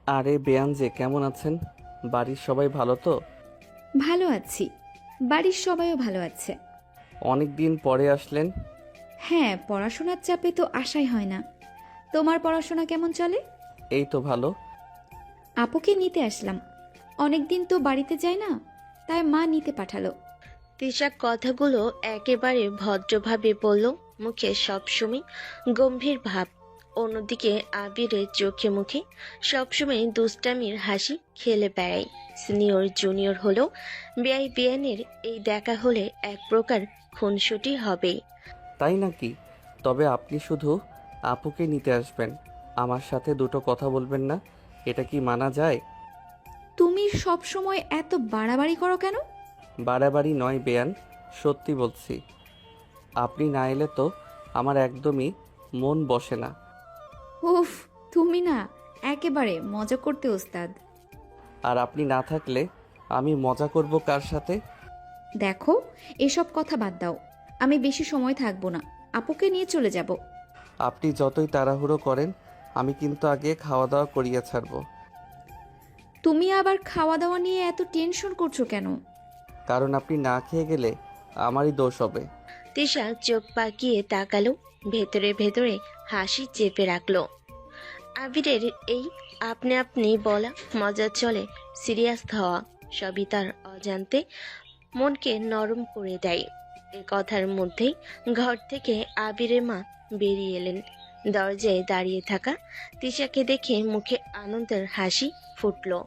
আরে বেয়ান যে কেমন আছেন? বাড়ির সবাই ভালো তো? ভালো আছি। বাড়ির সবাইও ভালো আছে। অনেক দিন পরে আসলেন। হ্যাঁ, পড়াশোনার চাপে তো আশাই হয় না। তোমার পড়াশোনা কেমন চলে? এই তো ভালো। আপুকে নিতে আসলাম। অনেক দিন তো বাড়িতে যাই না, তাই মা নিতে পাঠালো। তিশা কথাগুলো একেবারে ভদ্রভাবে বলল, মুখে সবসময় গম্ভীর ভাব। অন্যদিকে আবিরের চোখে মুখে সবসময় দুষ্টামির হাসি খেলে বেড়ায়। সিনিয়র জুনিয়র হলেও বেআই বিয়ানের এই দেখা হলে এক প্রকার খুনসুটি হবেই। তাই নাকি? তবে আপনি শুধু আপুকে নিতে আসবেন, আমার সাথে দুটো কথা বলবেন না? এটা কি মানা যায়? তুমি সব সময় এত বাড়াবাড়ি করো কেন? বাড়াবাড়ি নয় বেয়ান, সত্যি বলছি। আপনি না এলে তো আমার একদমই মন বসে না। উফ, তুমি না একেবারে মজা করতে ওস্তাদ। আর আপনি না থাকলে আমি মজা করব কার সাথে? দেখো, এসব কথা বাদ দাও। আমি বেশি সময় থাকবো না, আপুকে নিয়ে চলে যাব। আপনি যতই তাড়াহুড়ো করেন, আমি কিন্তু আগে খাওয়া দাওয়া করিয়ে ছাড়বো। তুমি আবার খাওয়া দাওয়া নিয়ে এত টেনশন করছো কেন? কারণ আপনি না খেয়ে গেলে আমারই দোষ হবে। তিশা চোখ পাকিয়ে তাকালো, ভেতরে ভেতরে হাসি চেপে রাখলো। আবিরের এই আপনি আপনি বলা, মজার চলে সিরিয়াস হওয়া, সবই তার অজান্তে মনকে নরম করে দেয়। এ কথার মধ্যেই ঘর থেকে আবিরের মা বেরিয়ে এলেন। দরজায় দাঁড়িয়ে থাকা তিশাকে দেখে মুখে আনন্দের হাসি ফুটলো।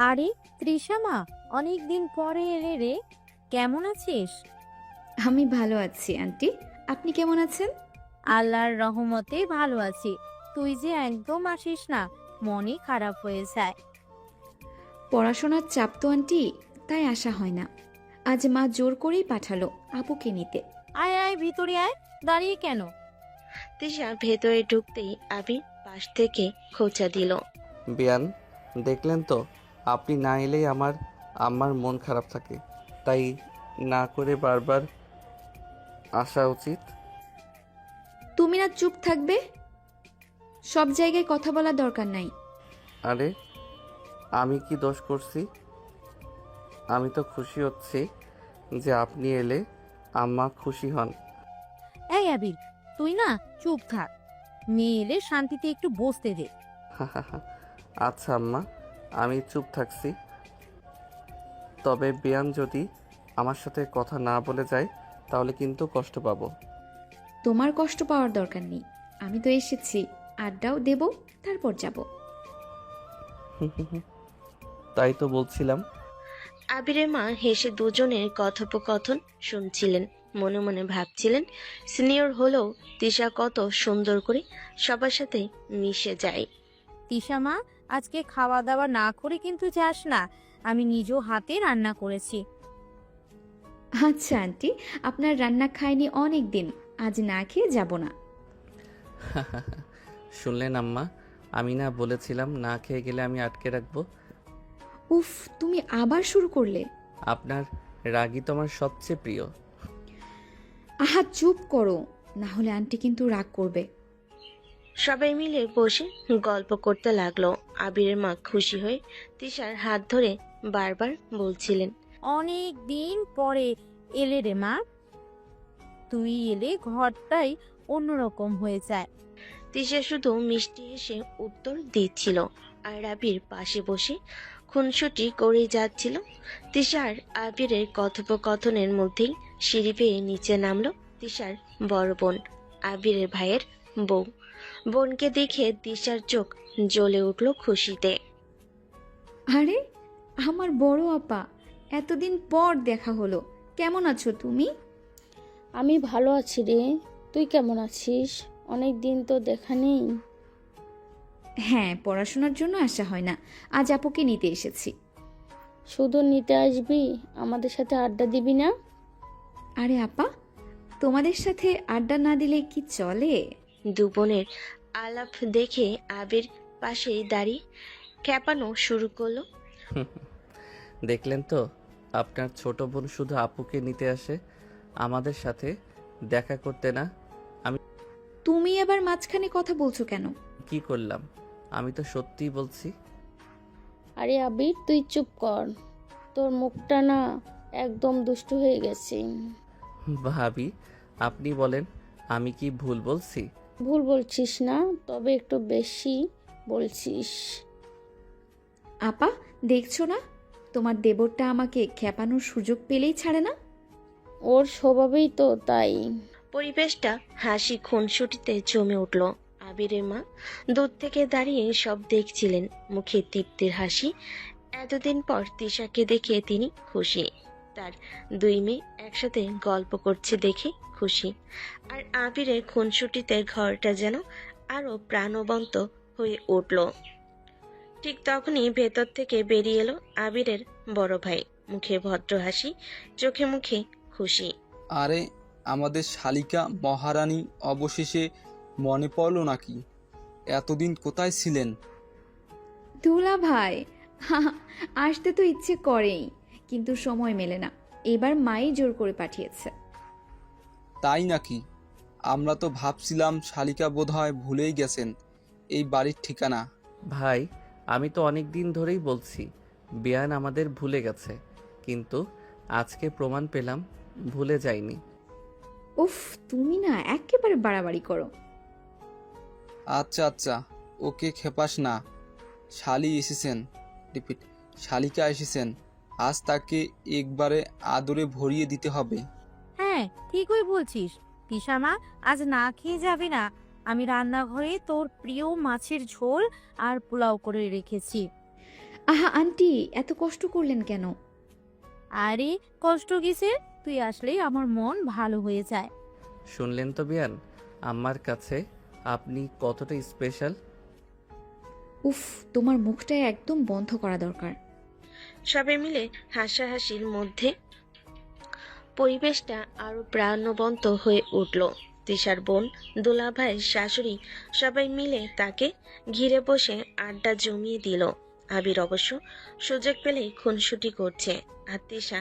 আরে তৃষা মা, অনেক দিন পরে এলে রে। কেমন আছিস? আমি ভালো আছি আন্টি। আপনি কেমন আছেন? আল্লাহর রহমতে ভালো আছি। তুই যে একদম আসিস না, মনই খারাপ হয়ে যায়। পড়াশোনার চাপ তো আন্টি, তাই আসা হয় না। আজ মা জোর করেই পাঠালো আপুকে নিতে। আয় আয় ভিতরে আয়, দাঁড়িয়ে কেন? তিশা ভেতরে ঢুকতেই আবির পাশ থেকে খোঁচা দিল। বেয়ান, দেখলেন তো, আপনি না এলেই আমার আম্মার মন খারাপ থাকে, তাই না করে বারবার আসা উচিত। তুমি না চুপ থাকবে? সব জায়গায় কথা বলার দরকার নাই। আরে আমি কি দোষ করছি? আমি তো খুশি হচ্ছি যে আপনি এলে আম্মা খুশি হন। এই আবির, তুই না চুপ থাক। মেয়ে এলে শান্তিতে একটু বসতে দে। আচ্ছা আম্মা, আমি চুপ থাকছি। তবে বেয়ান যদি আমার সাথে কথা না বলে যায় তাহলে কিন্তু কষ্ট পাবো। তোমার কষ্ট পাওয়ার দরকার নেই। আমি তো এসেছি, আড্ডাও দেব, তারপর যাব। তাই তো বলছিলাম। আবিরের মা হেসে দুজনের কথোপকথন শুনছিলেন, মনে মনে ভাবছিলেন সিনিয়র হলেও তিশা কত সুন্দর করে সবার সাথে মিশে যায়। তৃষা মা, আজকে খাওয়া দাওয়া না করে কিন্তু যাস না। আমি নিজ হাতে রান্না করেছি। আচ্ছা আন্টি, আপনার রান্না খাইনি অনেক দিন, আজ না খেয়ে যাব না। শুনলেন আম্মা, আমি না বলেছিলাম না খেয়ে গেলে আমি আটকে রাখবো? উফ, তুমি আবার শুরু করলে। আপনার রাগই তো আমার সবচেয়ে প্রিয়। আহা চুপ করো, না হলে আন্টি কিন্তু রাগ করবে। সবাই মিলে বসে গল্প করতে লাগলো। আবিরের মা খুশি হয়ে তিশার হাত ধরে বারবার বলছিলেন, অনেক দিন পরে এলে রে মা। তুই এলে ঘরটাই অন্যরকম হয়ে যায়। তিশা শুধু মিষ্টি হেসে উত্তর দিচ্ছিল আর আবির পাশে বসে খুনসুটি করে যাচ্ছিল। তিশার আবিরের কথোপকথনের মধ্যেই সিঁড়ি বেয়ে নিচে নামলো তিশার বড় বোন, আবিরের ভাইয়ের বউ। বোনকে দেখে তিশার চোখ জ্বলে উঠল খুশিতে। আরে, আমার বড় আপা, এতদিন পর দেখা হলো। কেমন আছো তুমি? আমি ভালো আছি রে। তুই কেমন আছিস? অনেক দিন তো দেখা নেই। হ্যাঁ, পড়াশোনার জন্য আসা হয় না, আজ আপুকে নিতে এসেছি। শুধু নিতে আসবি, আমাদের সাথে আড্ডা দিবি না? আরে আপা, তোমাদের সাথে আড্ডা না দিলে কি চলে? দু বোনের আলাপ দেখে আবির পাশেই দাঁড়িয়ে খেপানো শুরু করলো। দেখলেন তো, আপনার ছোট বোন শুধু আপুকে নিতে আসে, আমাদের সাথে দেখা করতে না। তুমি আবার মাঝখানে কথা বলছো কেন? কি করলাম? আমি তো সত্যিই বলছি। আরে আবির, তুই চুপ কর। তোর মুখটা না একদম দুষ্টু হয়ে গেছে। ভাবি, আপনি বলেন, আমি কি ভুল বলছি? ভুল বলছিস না, তবে একটু বেশি বলছিস। আপা, দেখছো না তোমার দেবরটা আমাকে খেপানোর সুযোগ পেলেই ছাড়ে না। ওর স্বভাবেই তো তাই। পরিবেশটা হাসি খুনসুটিতে জমে উঠল। আবিরের মা দূর থেকে দাঁড়িয়ে সব দেখছিলেন, মুখে তৃপ্তির হাসি। এতদিন পর তিশাকে দেখে তিনি খুশি। তার দুই মেয়ে একসাথে গল্প করছে দেখে খুশি। আর আবিরের খুনসুটিতে ঘরটা যেন আরো প্রাণবন্ত হয়ে উঠল। ঠিক তখনই ভেতর থেকে বেরিয়ে এলো আবিরের বড় ভাই, মুখে ভদ্র হাসি, চোখে মুখে খুশি। আরে, আমাদের শালিকা মহারানী অবশেষে মনে পড়ল নাকি? এতদিন কোথায় ছিলেন? দুলা ভাই, আসতে তো ইচ্ছে করেই, কিন্তু সময় মেলে না। এবার মাই জোর করে পাঠিয়েছে। তাই নাকি? আমরা তো ভাবছিলাম শালিকা বোধহয় ভুলেই গেছেন এই বাড়ির ঠিকানা। ভাই, আমি তো অনেক দিন ধরেই বলছি বিয়ান আমাদের ভুলে গেছে, কিন্তু আজকে প্রমাণ পেলাম ভুলে যায়নি। উফ, তুমি না একেবারে বাড়াবাড়ি করো। আচ্ছা আচ্ছা, ওকে খেপাস না। শালি এসেছেন, রিপিট, শালিকা এসেছেন। আজ তাকে একবারে আদরে ভরিয়ে দিতে হবে। হ্যাঁ, ঠিকই বলছিস। তিশামা, আজ না খেয়ে যাবি না? আমি রান্নাঘরে তোর প্রিয় মাছের ঝোল আর পোলাও করে রেখেছি। আহা আন্টি, এত কষ্ট করলেন কেন? আরে, কষ্ট কিসের? তুই আসলেই আমার মন ভালো হয়ে যায়। শুনলেন তো বিয়ান, আমার কাছে আপনি কতটা স্পেশাল। উফ, তোমার মুখটা একদম বন্ধ করা দরকার। সবাই মিলে হাসাহাসির মধ্যে পরিবেশটা আরো প্রাণবন্ত হয়ে উঠল। তিশার বোন, দুলাভাইয়ের শাশুড়ি সবাই মিলে তাকে ঘিরে বসে আড্ডা জমিয়ে দিল। আবির অবশ্য সুযোগ পেলেই খুনসুটি করছে, আর তিশা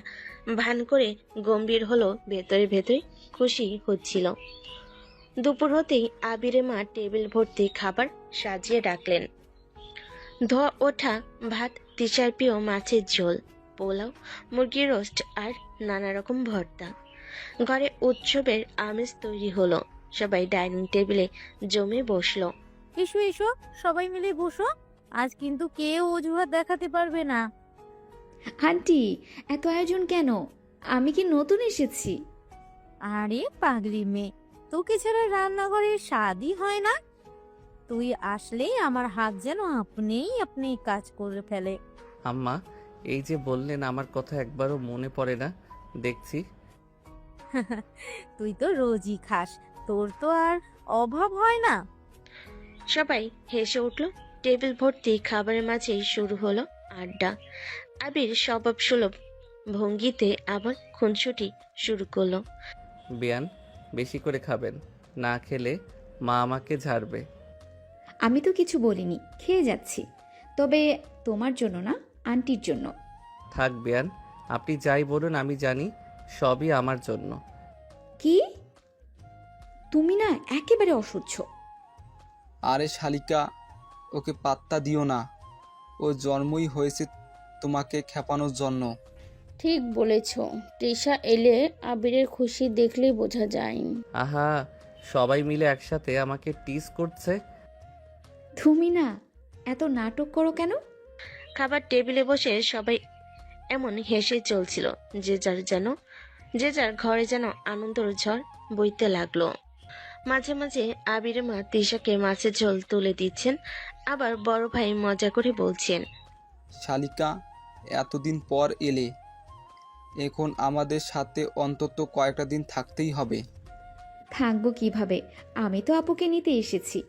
ভান করে গম্ভীর হলো, ভেতরে ভেতরে খুশি হচ্ছিল। দুপুর হতেই আবিরের মা টেবিল ভর্তি খাবার সাজিয়ে রাখলেন। ধোয়া ওঠা ভাত, তিশার প্রিয় মাছের ঝোল, পোলাও, মুরগির রোস্ট আর নানা রকম ভর্তা। ঘরে উৎসবের আমেজ তৈরি হলো। সবাই ডাইনিং টেবিলে জমে বসলো। এসো এসো, সবাই মিলে বসো। আজ কিন্তু কেউ অজুহাত দেখাতে পারবে না। আন্টি, এত আয়োজন কেন? আমি কি নতুন এসেছি? আরে পাগলি মেয়ে, তোকে ছাড়া রান্নাঘরে স্বাদই হয় না। তুই আসলেই আমার হাত যেন আপনি কাজ করে ফেলে। আম্মা, এই যে বললেন আমার কথা একবারও মনে পড়ে না দেখছি। তুই তো রোজই খাস, তোর তো আর অভাব হয় না। সবাই হেসে উঠল। টেবিল ভর্তি খাবারের মাঝেই শুরু হলো আড্ডা। আবির স্বভাব সুলভ ভঙ্গিতে আবার খুনসুটি শুরু করলো। বিয়ান, বেশি করে খাবেন, না খেলে মা আমাকে ঝাড়বে। আমি তো কিছু বলিনি, খেয়ে যাচ্ছি। তবে তোমার জন্য না, আন্টির জন্য। থাক বিয়ান, আপনি যাই বলুন আমি জানি সবই আমার জন্য। কি? তুমি না একেবারে অসহ্য। আরে শালিকা, ওকে পাত্তা দিও না। ও জন্মই হয়েছে তোমাকে খেপানোর জন্য। ঠিক বলেছ। তৃষা এলে আবিরের খুশি দেখলেই বোঝা যায়। আহা, সবাই মিলে একসাথে আমাকে টিজ করছে। তুমি না এত নাটক করো কেন? খাবার টেবিলে বসে সবাই এমন হেসে চলছিল, যে যার ঘরে যেন আনন্দর ঝড় বইতে লাগলো। মাঝে মাঝে আবিরের মা তিশাকে মাছের ঝোল তুলে দিচ্ছেন, আবার বড় ভাই মজা করে বলছেন, শালিকা, এতদিন পর এলে, এখন আমাদের সাথে অন্তত কয়েকটা দিন থাকতেই হবে। থাকবো কিভাবে? আমি তো আপুকে নিতে এসেছি।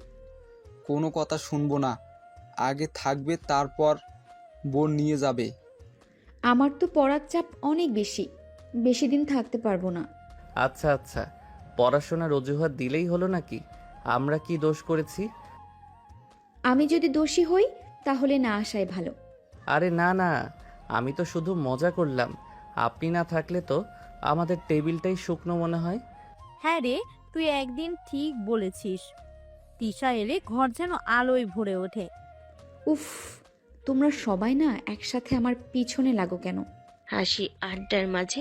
কোনো কথা শুনবো না। আগে থাকবে, তারপর বোন নিয়ে যাবে। আমার তো পড়ার চাপ অনেক বেশি, বেশি দিন থাকতে পারবো না। আচ্ছা আচ্ছা, পড়াশোনার অজুহাত দিলেই হলো নাকি? আমরা কি দোষ করেছি? আমি যদি দোষী হই তাহলে না আসাই ভালো। আরে না না, আমি তো শুধু মজা করলাম। আপনি না থাকলে তো আমাদের টেবিলটাই শুকনো মনে হয়। হ্যাঁ রে, তুই একদিন ঠিক বলেছিস। তিশা এলে ঘর যেন আলোয় ভরে ওঠে। উফ, তোমরা সবাই না একসাথে আমার পিছনে লাগো কেন? হাসি আড্ডার মাঝে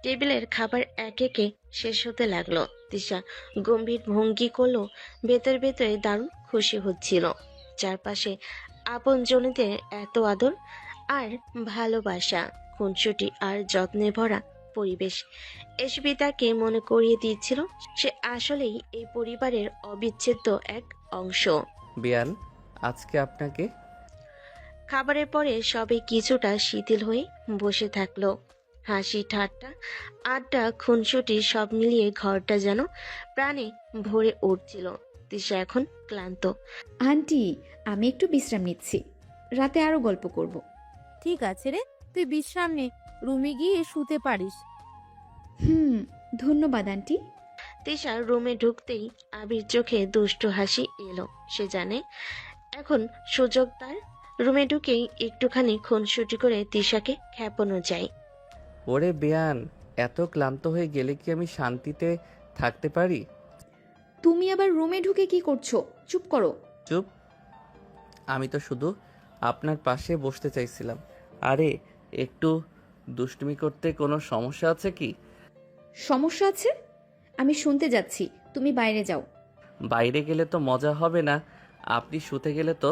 টেবিলের খাবার এক একে শেষ হতে লাগলো। তিশা গম্ভীর ভঙ্গি করলো, ভেতর ভেতরে দারুণ খুশি হচ্ছিল। চারপাশে আপনজনদের এত আদর আর ভালোবাসা, খুনসুটি আর যত্নে ভরা পরিবেশ এসবই তাকে মনে করিয়ে দিচ্ছিল সে আসলেই এই পরিবারের অবিচ্ছেদ্য এক অংশ। বিয়ান, আজকে আপনাকে খাবারের পরে সবে কিছুটা শিথিল হয়ে বসে থাকলো। হাসি ঠাট্টা আড্ডা খুনসুটি সব মিলিয়ে ঘরটা যেন প্রাণে ভরে উঠছিল। তিশা এখন ক্লান্ত। আন্টি, আমি একটু বিশ্রাম নিচ্ছি, রাতে আরো গল্প করব। ঠিক আছে রে, তুই বিশ্রাম নে, রুমে গিয়ে শুতে পারিস। হুম, ধন্যবাদ আন্টি। তিশার রুমে ঢুকতেই আবির চোখে দুষ্টু হাসি এলো। সে জানে এখন সুযোগ তার। রুমে ঢুকেই একটুখানি খুনসুটি করে তিশাকে খেপানো যায়। ওরে বিয়ান, এত ক্লান্ত হয়ে গেলে কি আমি শান্তিতে থাকতে পারি? তুমি আবার রুমে ঢুকে কি করছো? চুপ করো। চুপ? আমি তো শুধু আপনার পাশে বসতে চাইছিলাম। আরে, একটু দুষ্টুমি করতে কোনো সমস্যা আছে কি? সমস্যা আছে? আমি শুনতে যাচ্ছি, তুমি বাইরে যাও। বাইরে গেলে তো মজা হবে না। আপনি শুতে গেলে তো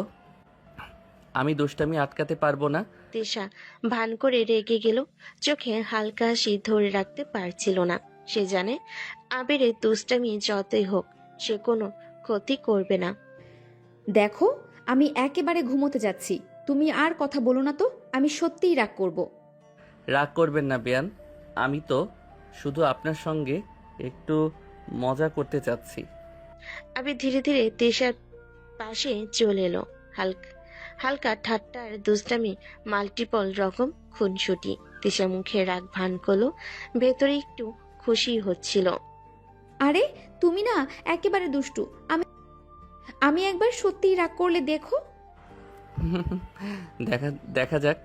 আমি দুষ্টামি আটকাতে পারবো না। তিশা ভান করে রেগে গেল, চোখে হালকা হাসি ধরে রাখতে পারছিল না। সে জানে আবিরের দুষ্টামি যতই হোক সে কোনো ক্ষতি করবে না। দেখো, আমি একেবারে ঘুমোতে যাচ্ছি, তুমি আর কথা বলো না তো, আমি সত্যিই রাগ করব। রাগ করবেন না বিয়ান, আমি তো শুধু আপনার সঙ্গে একটু মজা করতে চাচ্ছি। আবির ধীরে ধীরে তিশার পাশে চলে এলো। হালকা হালকা ঠাট্টা আর দুষ্টামি মাল্টিপল রকম খুনসুটি। তিশা মুখে রাগ ভান করলো, ভেতরে একটু খুশি হচ্ছিল। আরে তুমি না একেবারে দুষ্টু। আমি একবার সত্যিই রাগ করলে দেখো। দেখা দেখা যাক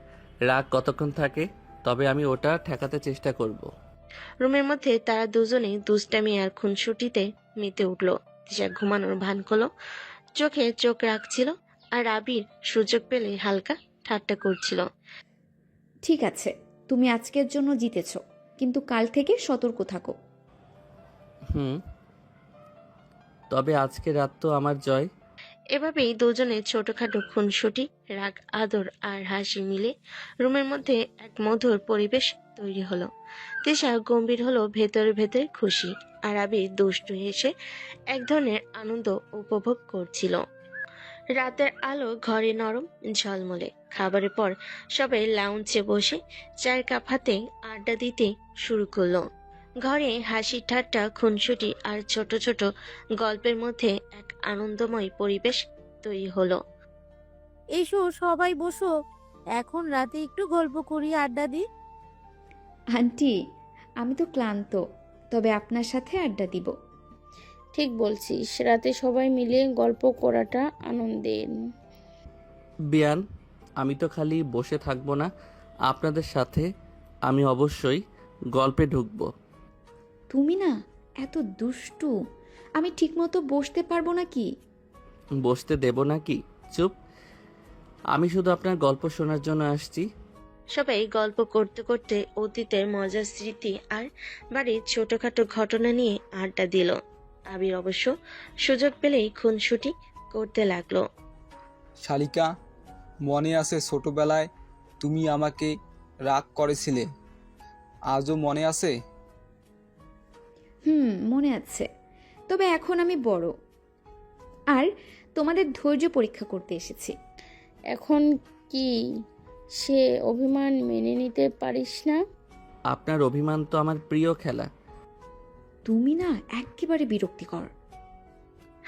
রাগ কতক্ষণ থাকে, তবে আমি ওটা ঠেকাতে চেষ্টা করব। রুমের মধ্যে তারা দুজনে দুষ্টামি আর খুনসুটিতে মেতে উঠল। তিশা ঘুমানোর ভান করলো, চোখে চোখ রাখছিল আর আবির সুযোগ পেলে হালকা ঠাট্টা করছিল। ঠিক আছে, তুমি আজকের জন্য জিতেছো, কিন্তু কাল থেকে সতর্ক থাকো। হুম, তবে আজকে রাত তো আমার জয়। এভাবেই দুজনে ছোটখাটো খুনসুটি, রাগ আদর আর হাসি মিলে রুমের মধ্যে এক মধুর পরিবেশ তৈরি হলো। তিশা গম্ভীর হলো, ভেতরে ভেতরে খুশি, আর আবির দুষ্টু হেসে এক ধরনের আনন্দ উপভোগ করছিল। রাতের আলো ঘরে নরম ঝলমলে। খাবারের পর সবাই লাউঞ্জে বসে চায়ের কাপ হাতে আড্ডা দিতে শুরু করলো। ঘরে হাসি ঠাট্টা খুনসুটি আর ছোট ছোট গল্পের মধ্যে এক আনন্দময় পরিবেশ তৈরি হলো। এসো সবাই বসো, এখন রাতে একটু গল্প করি, আড্ডা দিই। আন্টি, আমি তো ক্লান্ত, তবে আপনার সাথে আড্ডা দিব। ঠিক বলছিস, রাতে সবাই মিলে গল্প করাটা আনন্দের। বিয়ান, আমি তো খালি বসে থাকবো না, আপনাদের সাথে আমি অবশ্যই গল্পে ঢুকবো। তুমি না এত দুষ্টু, আমি ঠিকমতো বসতে পারবো না কি? বসতে দেব নাকি? চুপ, আমি শুধু আপনার গল্প শোনার জন্য আসছি। সবাই গল্প করতে করতে অতীতের মজার স্মৃতি আর বাড়ির ছোটখাটো ঘটনা নিয়ে আড্ডা দিল। আবির অবশ্য সুযোগ পেলেই খুনসুটি করতে লাগলো। শালিকা, মনে আছে ছোটবেলায় তুমি আমাকে রাগ করেছিলে? আজও মনে আছে? মনে আছে, তবে এখন আমি বড় আর তোমাদের ধৈর্য পরীক্ষা করতে এসেছি। এখন কি সে অভিমান মেনে নিতে পারিস না? আপনার অভিমান তো আমার প্রিয় খেলা। তুমি না একেবারে বিরক্তিকর।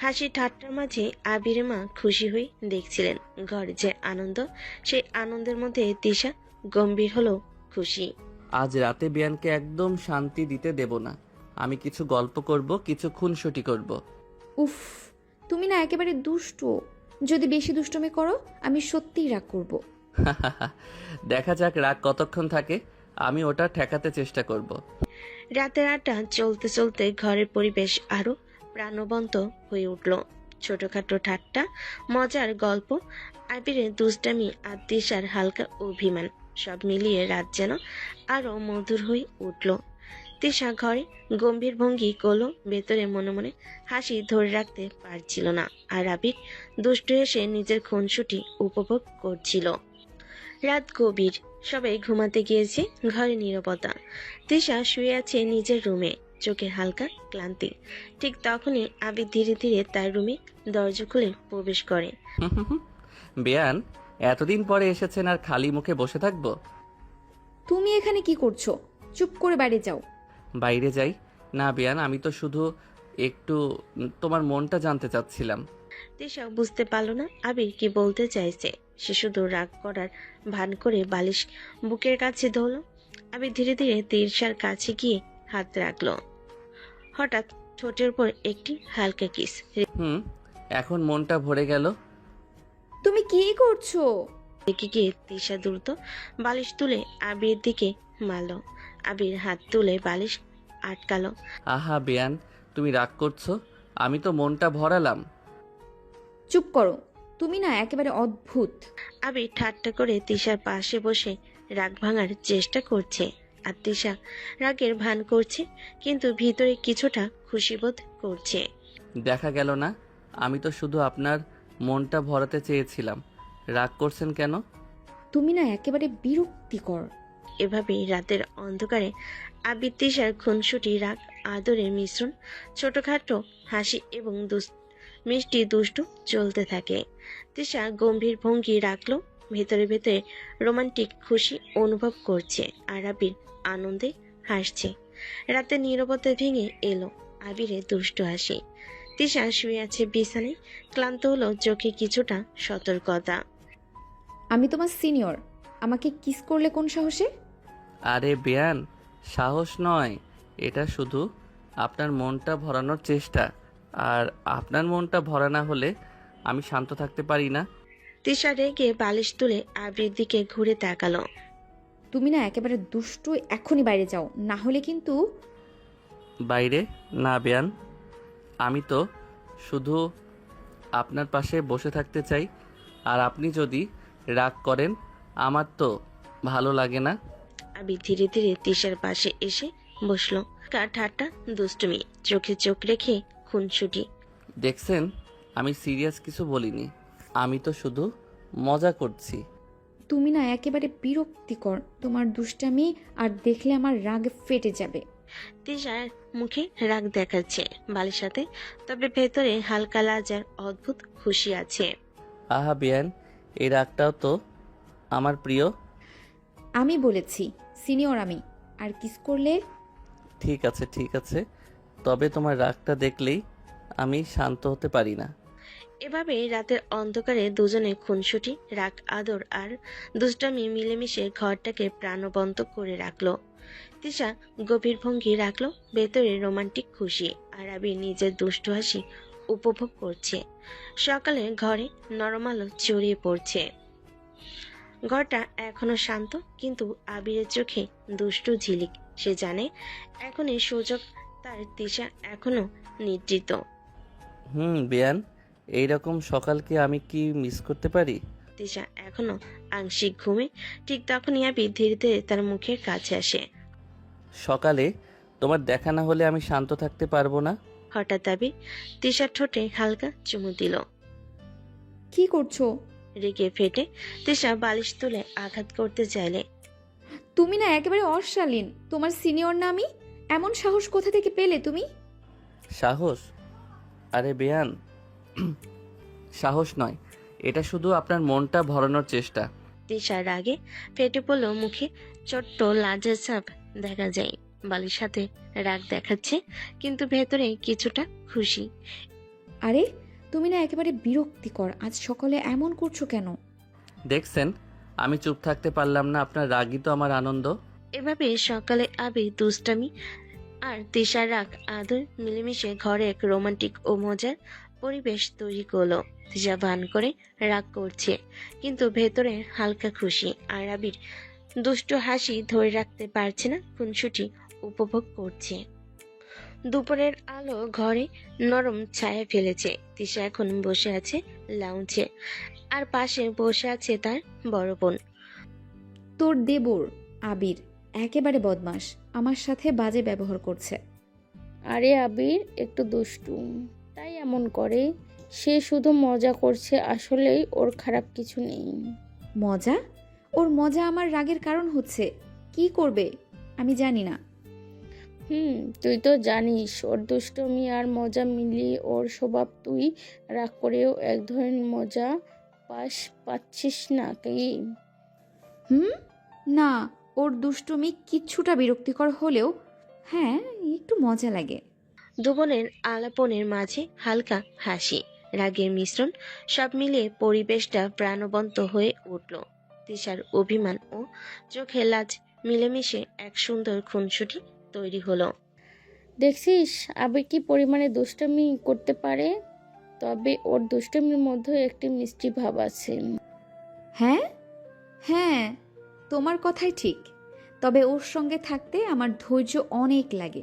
হাসি ঠাট্টার মাঝে আবিরের মা খুশি হয়ে দেখছিলেন ঘরে যে আনন্দ, সেই আনন্দের মধ্যে তিশা গম্ভীর হলো খুশি। আজ রাতে বিয়ানকে একদম শান্তি দিতে দেব না। আমি কিছু গল্প করব, কিছু খুনসুটি করব। উফ, তুমি না একেবারে দুষ্টু। যদি বেশি দুষ্টুমি করো আমি সত্যিই রাগ করব। দেখা যাক রাগ কতক্ষণ থাকে, আমি ওটা ঠেকাতে চেষ্টা করব। রাতের আড্ডা চলতে চলতে ঘরের পরিবেশ আরো প্রাণবন্ত হয়ে উঠল। ছোটখাটো ঠাট্টা, মজার গল্প, আবিরের দুষ্টামি আর তিশার হালকা অভিমান, সব মিলিয়ে রাত যেন আরো মধুর হয়ে উঠল। তিশা ঘরে গম্ভীর ভঙ্গি করলো, ভেতরে মনে মনে হাসি ধরে রাখতে পারছিল না। আর আবির দুষ্টু হেসে নিজের খুনসুটি উপভোগ করছিল। রাত গভীর, সবাই ঘুমাতে গিয়েছে, ঘরে নীরবতা। তিশা শুয়ে আছে নিজের রুমে, চোখে হালকা ক্লান্তি। ঠিক তখনই আবির ধীরে ধীরে তার রুমে দরজা খুলে প্রবেশ করে। বেয়ান, এতদিন পরে এসেছেন আর খালি মুখে বসে থাকবো? তুমি এখানে কি করছো? চুপ করে বাইরে যাও। বাইরে যাই না বেয়ান, আমি তো শুধু একটু তোমার মনটা জানতে চাচ্ছিলাম। তিশা বুঝতে পারলো না আবির কি বলতে চাইছে। সে শুধু রাগ করার ভান করে বালিশ বুকের কাছে ধরল। আবির ধীরে ধীরে তিশার কাছে গিয়ে হাত রাখলো। হঠাৎ ঠোঁটের উপর একটি হালকা কিস। এখন মনটা ভরে গেল। তুমি কি করছো? রেখে গিয়ে তিশা দ্রুত বালিশ তুলে আবির দিকে মারল। আবির হাত তুলে বালিশ আটকালো। আহা বেয়ান, তুমি রাগ করছো? আমি তো মনটা ভরালাম। চুপ করো, তুমি না একেবারে অদ্ভুত। আবির ঠাট্টা করে তিশার পাশে বসে রাগ ভাঙার চেষ্টা করছে। আর তিশা রাগের ভান করছে, কিন্তু ভিতরে কিছুটা খুশিবোধ করছে। দেখা গেল না, আমি তো শুধু আপনার মনটা ভরাতে চেয়েছিলাম। রাগ করছেন কেন? তুমি না একেবারে বিরক্তিকর। এভাবেই রাতের অন্ধকারে আবির তিশার খুনসুটি, রাগ, আদরের মিশ্রণ, ছোটখাটো হাসি এবং মিষ্টি দুষ্টু চলতে থাকে। তিশা গম্ভীর ভঙ্গি রাখলো, ভেতরে ভেতরে রোমান্টিক খুশি অনুভব করছে। আর আবির আনন্দে হাসছে। রাতে নীরবতা ভেঙে এলো আবিরের দুষ্টু হাসি। তিশা শুয়ে আছে বিছানায়, ক্লান্ত হলো, চোখে কিছুটা সতর্কতা। আমি তোমার সিনিয়র, আমাকে কিস করলে কোন সাহসে? আরে বেয়ান, সাহস নয়, এটা শুধু আপনার মনটা ভরানোর চেষ্টা। আর আপনার মনটা ভরা না হলে আমি শান্ত থাকতে পারি না। তিশা রেগে বালিশ তুলে আবির দিকে ঘুরে তাকালো। তুমি না একেবারে দুষ্টু, এখনই বাইরে যাও, না হলে কিন্তু। বাইরে না বেয়ান, আমি তো শুধু আপনার পাশে বসে থাকতে চাই। আর আপনি যদি রাগ করেন আমার তো ভালো লাগে না। আবির ধীরে ধীরে তিশার পাশে এসে বসলো। ঠাট্টা, দুষ্টুমি, চোখে চোখ রেখে খুনসুটি। দেখছেন, আমি সিরিয়াস কিছু বলিনি, আমি তো শুধু মজা করছি। তুমি না একেবারে বিরক্তিকর, তোমার দুষ্টামি আর দেখলে আমার রাগ ফেটে যাবে। তিশার মুখে রাগ দেখাচ্ছে বালির সাথে, তবে ভেতরে হালকা লাজার অদ্ভুত খুশি আছে। আহা বেয়ান, এই রাগটাও তো আমার প্রিয়। আমি বলেছি সিনিয়র আমি, আর কিস করলে। ঠিক আছে ঠিক আছে, তবে তোমার রাগটা দেখলেই আমি শান্ত হতে পারি না। এভাবে রাতের অন্ধকারে দুজনে খুনসুটি, রাগ, আদর আর দুষ্টামি মিলেমিশে ঘরটাকে প্রাণবন্ত করে রাখলো। তিশা গভীর ভঙ্গি রাখলো, ভেতরে রোমান্টিক খুশি। আর আবির নিজের দুষ্টু হাসি উপভোগ করছে। সকালে ঘরে নরম আলো ছড়িয়ে পড়ছে। ঘরটা এখনো শান্ত, কিন্তু আবিরের চোখে দুষ্টু ঝিলিক। সে জানে এখনই সুযোগ তার। তিশা এখনো নিদ্রিত। বেয়ান, এইরকম সকালকে আমি কি মিস করতে পারি? তিশা এখনো আংশিক ঘুমে। ঠিক তখনই আবির ধীরে ধীরে তার মুখের কাছে আসে। সকালে তোমার দেখা না হলে আমি শান্ত থাকতে পারবো না। হঠাৎ আবির তিশার ঠোঁটে হালকা চুমু দিল। কি করছো? রেগে ফেটে তিশা বালিশ তুলে আঘাত করতে চাইলে। তুমি না একেবারে অশালীন, তোমার সিনিয়র না আমি, এমন সাহস কোথা থেকে পেলে তুমি? সাহস? আরে বেয়ান, সাহস নয়, এটা শুধু আপনার মনটা ভরানোর চেষ্টা। তিশার রাগে ফেটে পড়ল, মুখে ছোট্ট লাজের ছাপ দেখা যায়। বালির সাথে রাগ দেখাচ্ছে, কিন্তু ভেতরে কিছুটা খুশি। আরে তুমি না একেবারে বিরক্তিকর, আজ সকালে এমন করছো কেন? দেখছেন, আমি চুপ থাকতে পারলাম না, আপনার রাগই তো আমার আনন্দ। এভাবে সকালে আবির দুষ্টামি আর তিশার রাগ আদর মিলেমিশে ঘরে এক রোমান্টিক ও মজার পরিবেশ তৈরি করলো। তিশা ভান করে রাগ করছে, কিন্তু ভেতরে হালকা খুশি। আর আবির দুষ্টু হাসি ধরে রাখতে পারছে না, খুনসুটি উপভোগ করছে। দুপুরের আলো ঘরে নরম ছায়া ফেলেছে। তিশা এখন বসে আছে লাউঞ্জে, আর পাশে বসে আছে তার বড় বোন। তোর দেবর আবির একেবারে বদমাস, আমার সাথে বাজে ব্যবহার করছে। আরে আবির একটু দুষ্টু, তাই এমন করে। সে শুধু মজা করছে, আসলেই ওর খারাপ কিছু নেই। মজা? ওর মজা আমার রাগের কারণ হচ্ছে। কি করবে আমি জানি না। তুই তো জানিস ওর দুষ্টমি আর মজা মিলিয়ে ওর স্বভাব। তুই রাগ করেও এক ধরনের মজা পাচ্ছিস না কি? না, ওর দুষ্টুমি কিছুটা বিরক্তিকর হলেও হ্যাঁ একটু মজা লাগে। দুবোনের আলাপনের মাঝে হালকা হাসি, রাগের মিশ্রণ, সব মিলিয়ে পরিবেশটা প্রাণবন্ত হয়ে উঠল। তিশার অভিমান ও চোখে লাজ মিলেমিশে এক সুন্দর খুনসুটি তৈরি হলো। দেখছিস আবির কি পরিমাণে দুষ্টমি করতে পারে? তবে ওর দুষ্টমির মধ্যে একটি মিষ্টি ভাব আছে। হ্যাঁ হ্যাঁ, তোমার কথাই ঠিক। তবে ওর সঙ্গে থাকতে আমার ধৈর্য অনেক লাগে।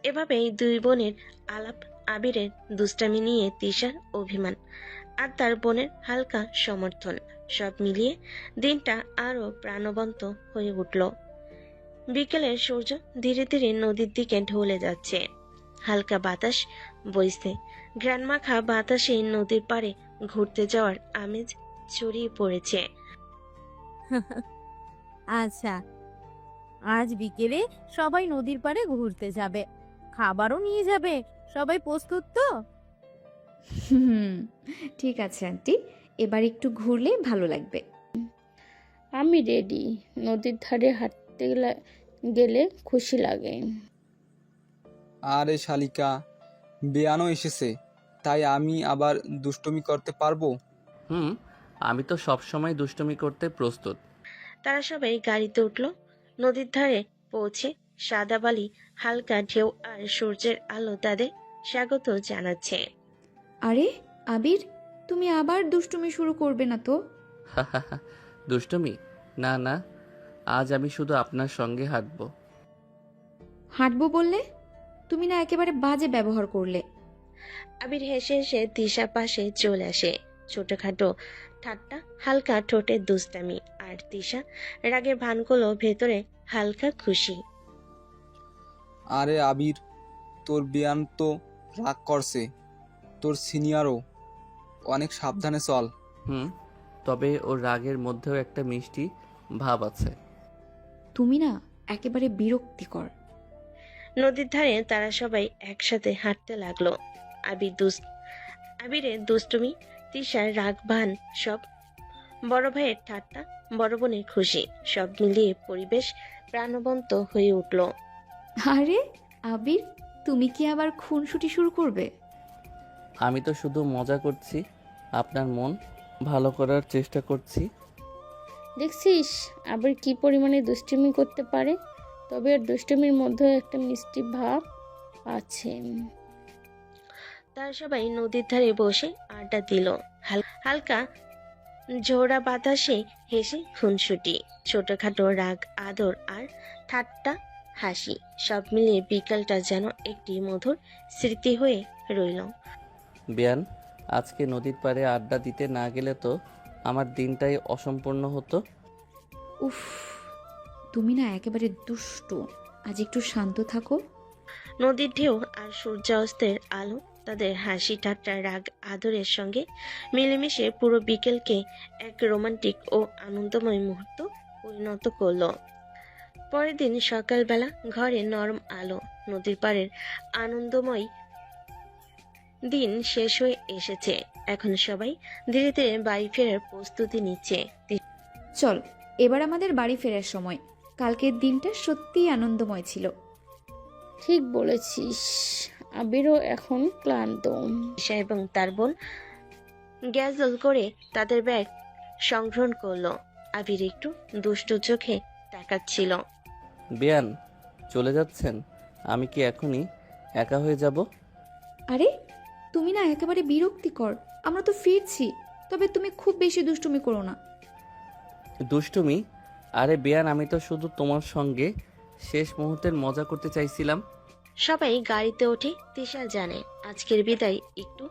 এভাবেই দুই বোনের আলাপ, আবিরের দুষ্টামি নিয়ে তিশার অভিমান, আর তার বোনের হালকা সমর্থন, সব মিলিয়ে দিনটা আরো প্রাণবন্ত হয়ে উঠল। বিকেলের সূর্য ধীরে ধীরে নদীর দিকে ঢলে যাচ্ছে। হালকা বাতাস বইছে, ঘ্রাণমাখা বাতাসে নদীর পাড়ে ঘুরতে যাওয়ার আমেজ ছড়িয়ে পড়েছে। আচ্ছা, আজ বিকেলে সবাই নদীর পাড়ে ঘুরতে যাবে, খাবারও নিয়ে যাবে। সবাই প্রস্তুত তো? হুম, ঠিক আছে আন্টি, এবার একটু ঘুরলে ভালো লাগবে। আমি রেডি। নদীর ধারে হাঁটতে গেলে খুশি লাগে। আরে শালিকা, বেয়ানও এসেছে, তাই আমি আবার দুষ্টুমি করতে পারবো? আমি তো সব সময় দুষ্টুমি করতে প্রস্তুত। তারা সবাই গাড়িতে উঠল। নদীর ধারে পৌঁছে সাদা বালি, হালকা ঢেউ আর সূর্যের আলো তাদের স্বাগত জানাচ্ছে। আরে আবির, তুমি আবার দুষ্টুমি শুরু করবে না তো? দুষ্টুমি? না না, আজ আমি শুধু আপনার সঙ্গে হাঁটবো। হাঁটবো বললে? তুমি না একেবারে বাজে ব্যবহার করলে। আবির হেসে হেসে তিশার পাশে চলে আসে। ছোটখাটো ঠাট্টা, হালকা ঠোঁটে দুষ্টামি, আর তিশা রাগে ভান করলো, ভেতরে হালকা খুশি। আরে আবির, তোর বেয়ান তো রাগ করছে। তোর সিনিয়রও, অনেক সাবধানে চল। তবে ওর রাগের মধ্যেও একটা মিষ্টি ভাব আছে। তুমি না একেবারে বিরক্তিকর। নদীর ধারে তারা সবাই একসাথে হাঁটতে লাগলো। আবিরের দুষ্টুমি, তিশার রাগ ভান, সব বড় ভাইয়ের ঠাট্টা, বড় বোনের খুশি, সব মিলিয়ে পরিবেশ প্রাণবন্ত হয়ে উঠল। আরে আবির, তুমি কি আবার খুনসুটি শুরু করবে? আমি তো শুধু মজা করছি, আপনার মন ভালো করার চেষ্টা করছি। দেখছিস আবির কি পরিমাণে দুষ্টুমি করতে পারে? তবে ওর দুষ্টুমির মধ্যে একটা মিষ্টি ভাব আছে। তারা সবাই নদীর ধারে বসে আড্ডা দিল। হালকা ঝোড়া বাতাসে হেসে খুনসুটি, ছোটখাটো রাগ, আদর আর ঠাট্টা, হাসি, সব মিলিয়ে বিকালটা যেন একটি মধুর স্মৃতি হয়ে রইল। বেয়ান, আজকে নদীর পাড়ে আড্ডা দিতে না গেলে তো আমার দিনটাই অসম্পূর্ণ হতো। উফ, তুমি না একেবারে দুষ্টু। আজ একটু শান্ত থাকো। নদীর ঢেউ আর সূর্যাস্তের আলো তাদের হাসি, ঠাট্টা, রাগ, আদরের সঙ্গে মিলেমিশে পুরো বিকেলকে এক রোমান্টিক ও আনন্দময় মুহূর্ত পরিণত করলো। পরের দিন সকালবেলা ঘরে নরম আলো, নদীর পাড়ের আনন্দময় দিন শেষ হয়ে এসেছে। এখন সবাই ধীরে ধীরে বাড়ি ফেরার প্রস্তুতি নিচ্ছে। চল, এবার আমাদের বাড়ি ফেরার সময়। কালকের দিনটা সত্যিই আনন্দময় ছিল। ঠিক বলেছিস। আবিরও এখন ক্লান্ত। ঈশা এবং তার বোন গ্যাজল করে তাদের ব্যাগ সংগ্রহণ করলো। আবির একটু দুষ্টু চোখে তাকাচ্ছিল। বেয়ান, চলে যাচ্ছেন? আমি কি এখনই একা হয়ে যাব? আরে তুমি না একেবারে বিরক্তিকর। আমরা তো ফিরছি, তবে তুমি খুব বেশি দুষ্টুমি করো না। দুষ্টুমি? আরে বেয়ান, আমি তো শুধু তোমার সঙ্গে শেষ মুহূর্তের মজা করতে চাইছিলাম। সবাই গাড়িতে ওঠে। তিশা জানে আজকের বিদায় একটু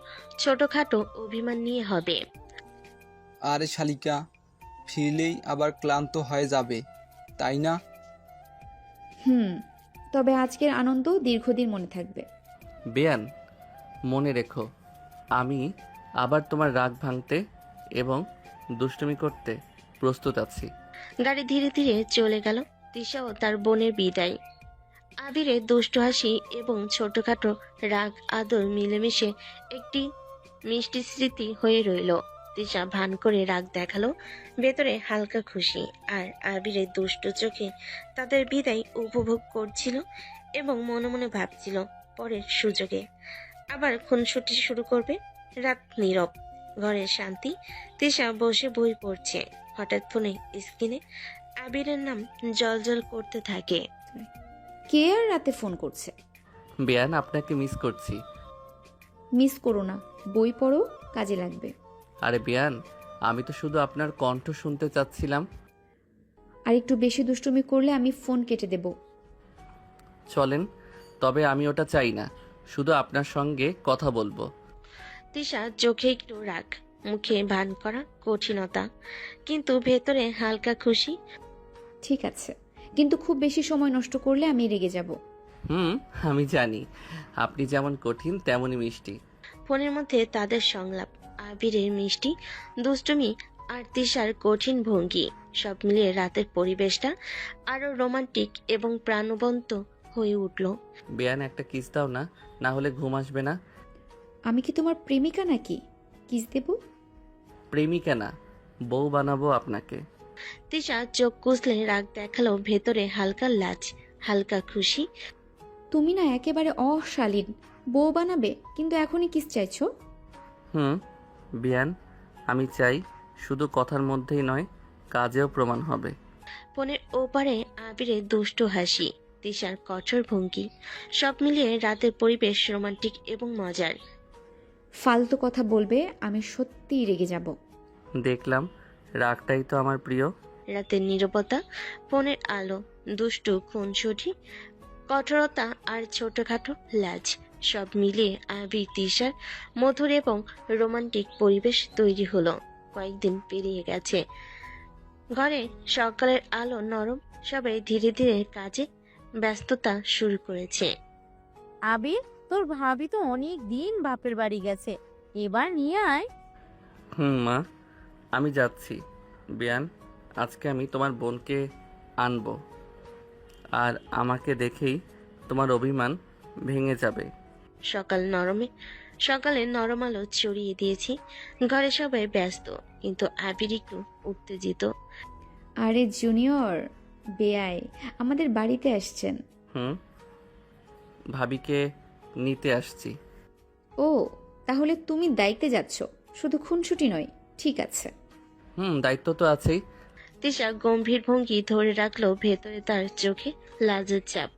ছোটখাটো অভিমান নিয়ে হবে। আরে শালিকা, ফিরলেই আবার ক্লান্ত হয়ে যাবে, তাই না? হুম, তবে আজকের আনন্দ দীর্ঘদিন মনে থাকবে। বেয়ান, মনে রেখো আমি আবার তোমার রাগ ভাঙতে এবং দুষ্টুমি করতে প্রস্তুত আছি। গাড়ি ধীরে ধীরে চলে গেল। তিশা ও তার বোনের বিদায়। আবিরের দুষ্টু হাসি এবং ছোটখাটো রাগ আদর মিলেমিশে একটি মিষ্টি স্মৃতি হয়ে রইল। তিশা ভান করে রাগ দেখালো, ভেতরে হালকা খুশি। আর আবিরের দুষ্টু চোখে তাদের বিদায় উপভোগ করছিল এবং মনে মনে ভাবছিল পরের সুযোগে আবার খুনসুটি শুরু করবে। রাত নীরব, ঘরের শান্তি। তিশা বসে বই পড়ছে। হঠাৎ ফোনে স্ক্রিনে আবিরের নাম জলজল করতে থাকে। কে আর রাতে ফোন করছে? বেয়ান, আপনাকে মিস করছি। মিস করো না, বই পড়ো, কাজে লাগবে। আরে বেয়ান, আমি তো শুধু আপনার কণ্ঠ শুনতে চাচ্ছিলাম। আর একটু বেশি দুষ্টুমি করলে আমি ফোন কেটে দেব। চলেন, তবে আমি ওটা চাই না, শুধু আপনার সঙ্গে কথা বলবো। তিশা চোখে একটু রাগ, মুখে ভান করা কঠিনতা, কিন্তু ভেতরে হালকা খুশি। ঠিক আছে, কিন্তু খুব বেশি সময় নষ্ট করলে আমি রেগে যাব। আমি জানি আপনি যেমন কঠিন তেমনই মিষ্টি। ফোনের মধ্যে তাদের সংলাপ, আবিরের মিষ্টি দুষ্টুমি আর তিশার কঠিন ভঙ্গি, সব মিলিয়ে রাতের পরিবেশটা আরো রোমান্টিক এবং প্রাণবন্ত হয়ে উঠল। বেয়ান, একটা কিস দাও না, না হলে ঘুম আসবে না। আমি কি তোমার প্রেমিকা নাকি কিস দেব? প্রেমিকা না, বউ বানাবো আপনাকে। তিশা চোখ কুচলে রাগ দেখালো, ভেতরে হালকা লাজ, হালকা খুশি। তুমি না একেবারে অশালীন। বউ বানাবে, কিন্তু এখনই কিস চাইছো? বেয়ান, আমি চাই, শুধু কথার মধ্যেই নয়, কাজেও প্রমাণ হবে। ফোনের ওপারে আবিরের দুষ্টু হাসি, তিশার কঠোর ভঙ্গি, সব মিলিয়ে রাতের পরিবেশ রোমান্টিক এবং মজার। ফালতু কথা বলবে, আমি সত্যিই রেগে যাব। দেখলাম, রাগটাই তো আমার প্রিয়। রাতের নীরবতা, ফোনের আলো, দুষ্টু খুনসুটি, কঠোরতা আর ছোটখাটো লাজ, সব মিলিয়ে আবির তিশার মধুর এবং রোমান্টিক পরিবেশ তৈরি হলো। কয়েকদিন পেরিয়ে গেছে। ঘরে সকালের আলো নরম, সবাই ধীরে ধীরে কাজে ব্যস্ততা শুরু করেছে। আবির, তোর ভাবি তো অনেক দিন বাপের বাড়ি গেছে, এবার নিয়ে আয়। মা, আমি যাচ্ছি। বেয়ান, আজকে আমি তোমার বোনকে আনবো, আর আমাকে দেখেই তোমার অভিমান ভেঙে যাবে। সকালে নরম আলো ছড়িয়ে দিয়েছি। ঘরে সবাই ব্যস্ত, কিন্তু আবির একটু উত্তেজিত। আরে জুনিয়র, বেয়াই আমাদের বাড়িতে আসছেন। ভাবিকে নিতে আসছি। ও, তাহলে তুমি দায়িত্বে যাচ্ছ, শুধু খুনসুটি নয়। ঠিক আছে। দায়িত্ব তো আছেই। তিশা গম্ভীর ভঙ্গি ধরে রাখলো, ভেতরে তার চোখে লাজের চাপ।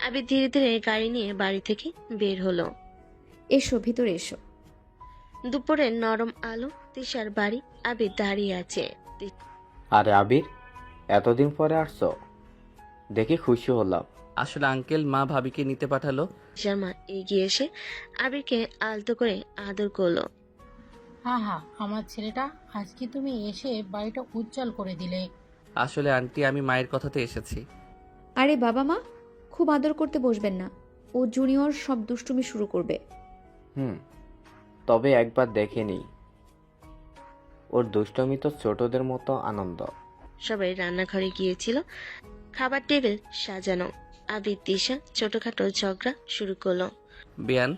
আবির ধীরে ধীরে গাড়ি নিয়ে বাড়ি থেকে বের হলো। এসো, ভিতরে এসো। দুপুরের নরম আলো, তিশার বাড়ি। আবির দাঁড়িয়ে আছে। আরে আবির, এতদিন পরে আসছো, দেখে খুশি হলাম। আসলে আঙ্কেল, মা ভাবিকে নিতে পাঠালো। তিশার মা এগিয়ে এসে আবিরকে আলতো করে আদর করলো। আহা, আমার ছেলেটা, আজকে তুমি এসে বাড়িটা উজ্জ্বল করে দিলে। আসলে আন্টি, আমি মায়ের কথাতে এসেছি। আরে বাবা মা, খুব আদর করতে বসবেন না, ও জুনিয়র সব দুষ্টুমি শুরু করবে। তবে একবার দেখে নিই, ওর দুষ্টমি তো ছোটদের মতো আনন্দ। সবাই রান্নাঘরে গিয়েছিল। খাবার টেবিল সাজানো। আবির তিশা ছোটখাটো ঝগড়া শুরু করলো। বেয়ান,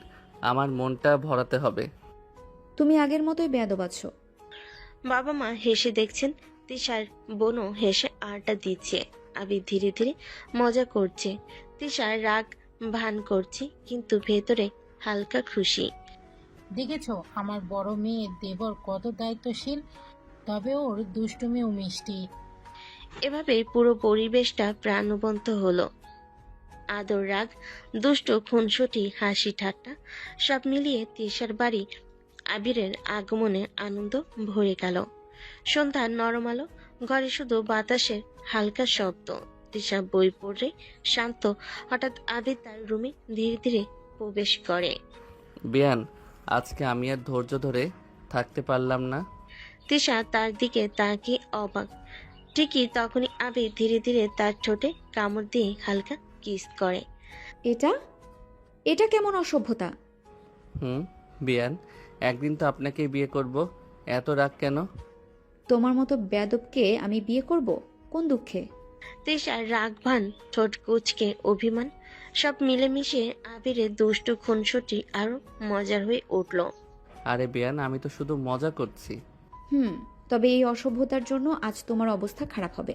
আমার মনটা ভরাতে হবে। তুমি আগের মতোই বেয়াদব আছো। বাবা মা হেসে দেখছেন, তিশার বোনও হেসে আড্ডা দিচ্ছে। আবির ধীরে ধীরে মজা করছে, তিশার রাগ ভান করছে, কিন্তু ভেতরে হালকা খুশি। দেখেছো আমার বড় মেয়ে দেবর কত দায়িত্বশীল, তবে ওর দুষ্টুমি ও মিষ্টি। এভাবে পুরো পরিবেশটা প্রাণবন্ত হলো। আদর, রাগ, দুষ্ট খুনসুটি, হাসি ঠাট্টা, সব মিলিয়ে তিশার বাড়ি আবিরের আগমনে আনন্দ ভরে গেল। সন্ধ্যার নরম আলো, ঘরে শুধু বাতাসের হালকা শব্দ। তিশা বই পড়ে শান্ত। হঠাৎ আবির তার রুমে ধীরে ধীরে প্রবেশ করে। বিয়ান, আজকে আমি আর ধৈর্য ধরে থাকতে পারলাম না। তিশা তার দিকে তাকিয়ে অবাক। ঠিকই তখনই আবির ধীরে ধীরে তার ঠোঁটে কামড় দিয়ে হালকা কিস করে। এটা এটা কেমন অসভ্যতা? হুম, বিয়ান, একদিন তো আপনাকেই বিয়ে করব, এত রাগ কেন? তোমার মতো বেয়াদবকে আমি বিয়ে করব? কোন দুঃখে? তিশার রাগ ভান, ঠোঁট কুঁচকে অভিমান সব মিলেমিশে আবিরের দুষ্ট খুনসুটি আরো মজার হয়ে উঠল। আরে বিয়ান, আমি তো শুধু মজা করছি। তবে এই অসভ্যতার জন্য আজ তোমার অবস্থা খারাপ হবে।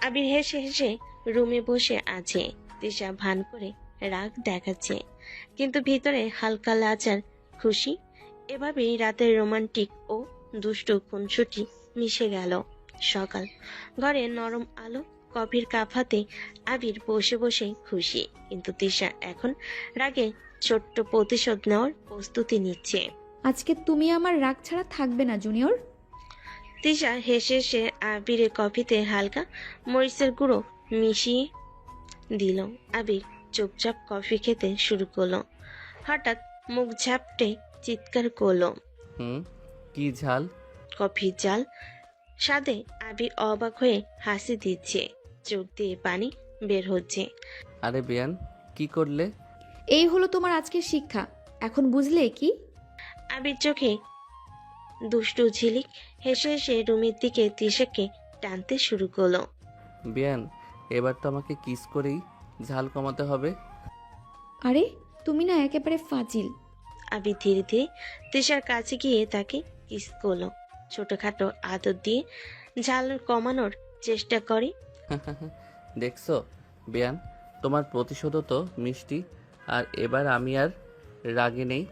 আবির হেসে হেসে রুমে বসে আছে। তিশা ভান করে রাগ দেখাচ্ছে, কিন্তু ভিতরে হালকা লাজার খুশি। এভাবেই রাতের রোমান্টিক ও দুষ্টু খুনসুটি মিশে গেল। সকাল, ঘরে নরম আলো, কফির কাপ হাতে আবির বসে বসে খুশি, কিন্তু তিশা এখন রাগে ছোট্ট প্রতিশোধ নেওয়ার প্রস্তুতি নিচ্ছে। আজকে তুমি আমার রাগ ছাড়া থাকবে না জুনিয়র। তিশা হেসে হেসে আবিরের কফিতে হালকা মরিচের গুঁড়ো মিশিয়ে দিল। আবির চুপচাপ কফি খেতে শুরু করলো। হঠাৎ মুখ ঝাপটে চিৎকার করলো। হুম, কি ঝাল! কফির জাল স্বাদে আবির অবাক হয়ে হাসি দিচ্ছে, চোখ দিয়ে পানি বের হচ্ছে। আরে বিয়ান, কি করলে? এই হলো তোমার আজকের শিক্ষা, এখন বুঝলে কি? আবির চোখে দুষ্টু ঝিলিক হেসে হেসে রুমের দিকে তিশাকে টানতে শুরু করলো। বিয়ান, এবার তো আমাকে কিস করেই ঝাল কমাতে হবে। আরে তুমি না একেবারে ফাজিল। আবির ধীরে ধীরে তিশার কাছে গিয়ে তাকে কিস করলো, ছোটখাটো আদর দিয়ে ঝাল কমানোর চেষ্টা করে। দেখছো বিয়ান, তোমার প্রতিশোধও তো মিষ্টি, আর এবার আমি আর রাগে নেই।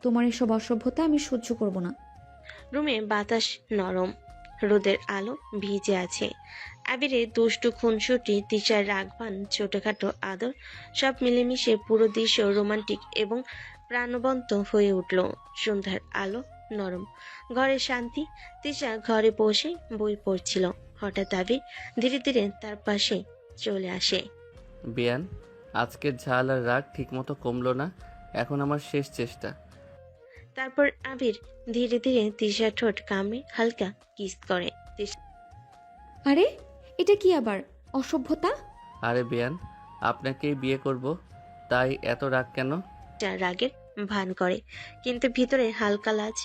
তোমার এসব অসভ্যতা আমি সহ্য করব না। রুমে বাতাস নরম, রোদের আলো ভিজে আছে। আবিরের দুষ্টু খুনসুটি, তিশার রাগবান, ছোটখাটো আদর সব মিলেমিশে পুরো দৃশ্য রোমান্টিক এবং প্রাণবন্ত হয়ে উঠল। সন্ধ্যার আলো নরম, ঘরে শান্তি। তিশা ঘরে বসে বই পড়ছিল। হঠাৎ আবির ধীরে ধীরে তার পাশে চলে আসে। বিয়ান, আজকের ঝাল আর রাগ ঠিকমতো কমলো না, এখন আমার শেষ চেষ্টা। তারপর আবির ধীরে ধীরে তিশার ঠোঁট কামড়ে হালকা কিস করে। আরে এটা কি আবার অসভ্যতা? আরে বিয়ান, আপনাকেই বিয়ে করব, তাই এত রাগ কেন? তিশা রাগের ভান করে, কিন্তু ভিতরে হালকা লাজ।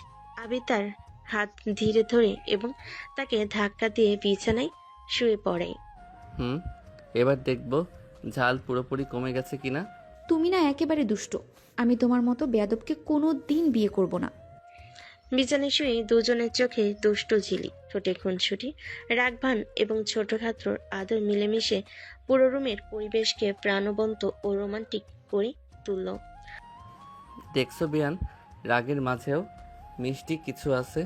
আবির তার হাত ধীরে ধরে এবং তাকে ধাক্কা দিয়ে বিছানায় শুয়ে পড়ে। হুম, এবার দেখব ঝাল পুরোপুরি কমে গেছে কিনা। তুমি না একেবারে দুষ্ট। আমি তোমার মতো বেয়াদবকে কোনো দিন বিয়ে করব না। বিছানায় শুয়ে দুজনের চোখে দুষ্টু ঝিলি, ঠোঁটে খুনসুটি, রাগভান এবং ছোটখাটো আদর মিলেমিশে পুরো রুমের পরিবেশকে প্রাণবন্ত ও রোমান্টিক করে তুলল। দেখছো বিয়ান, রাগের মাঝেও মিষ্টি কিছু আছে।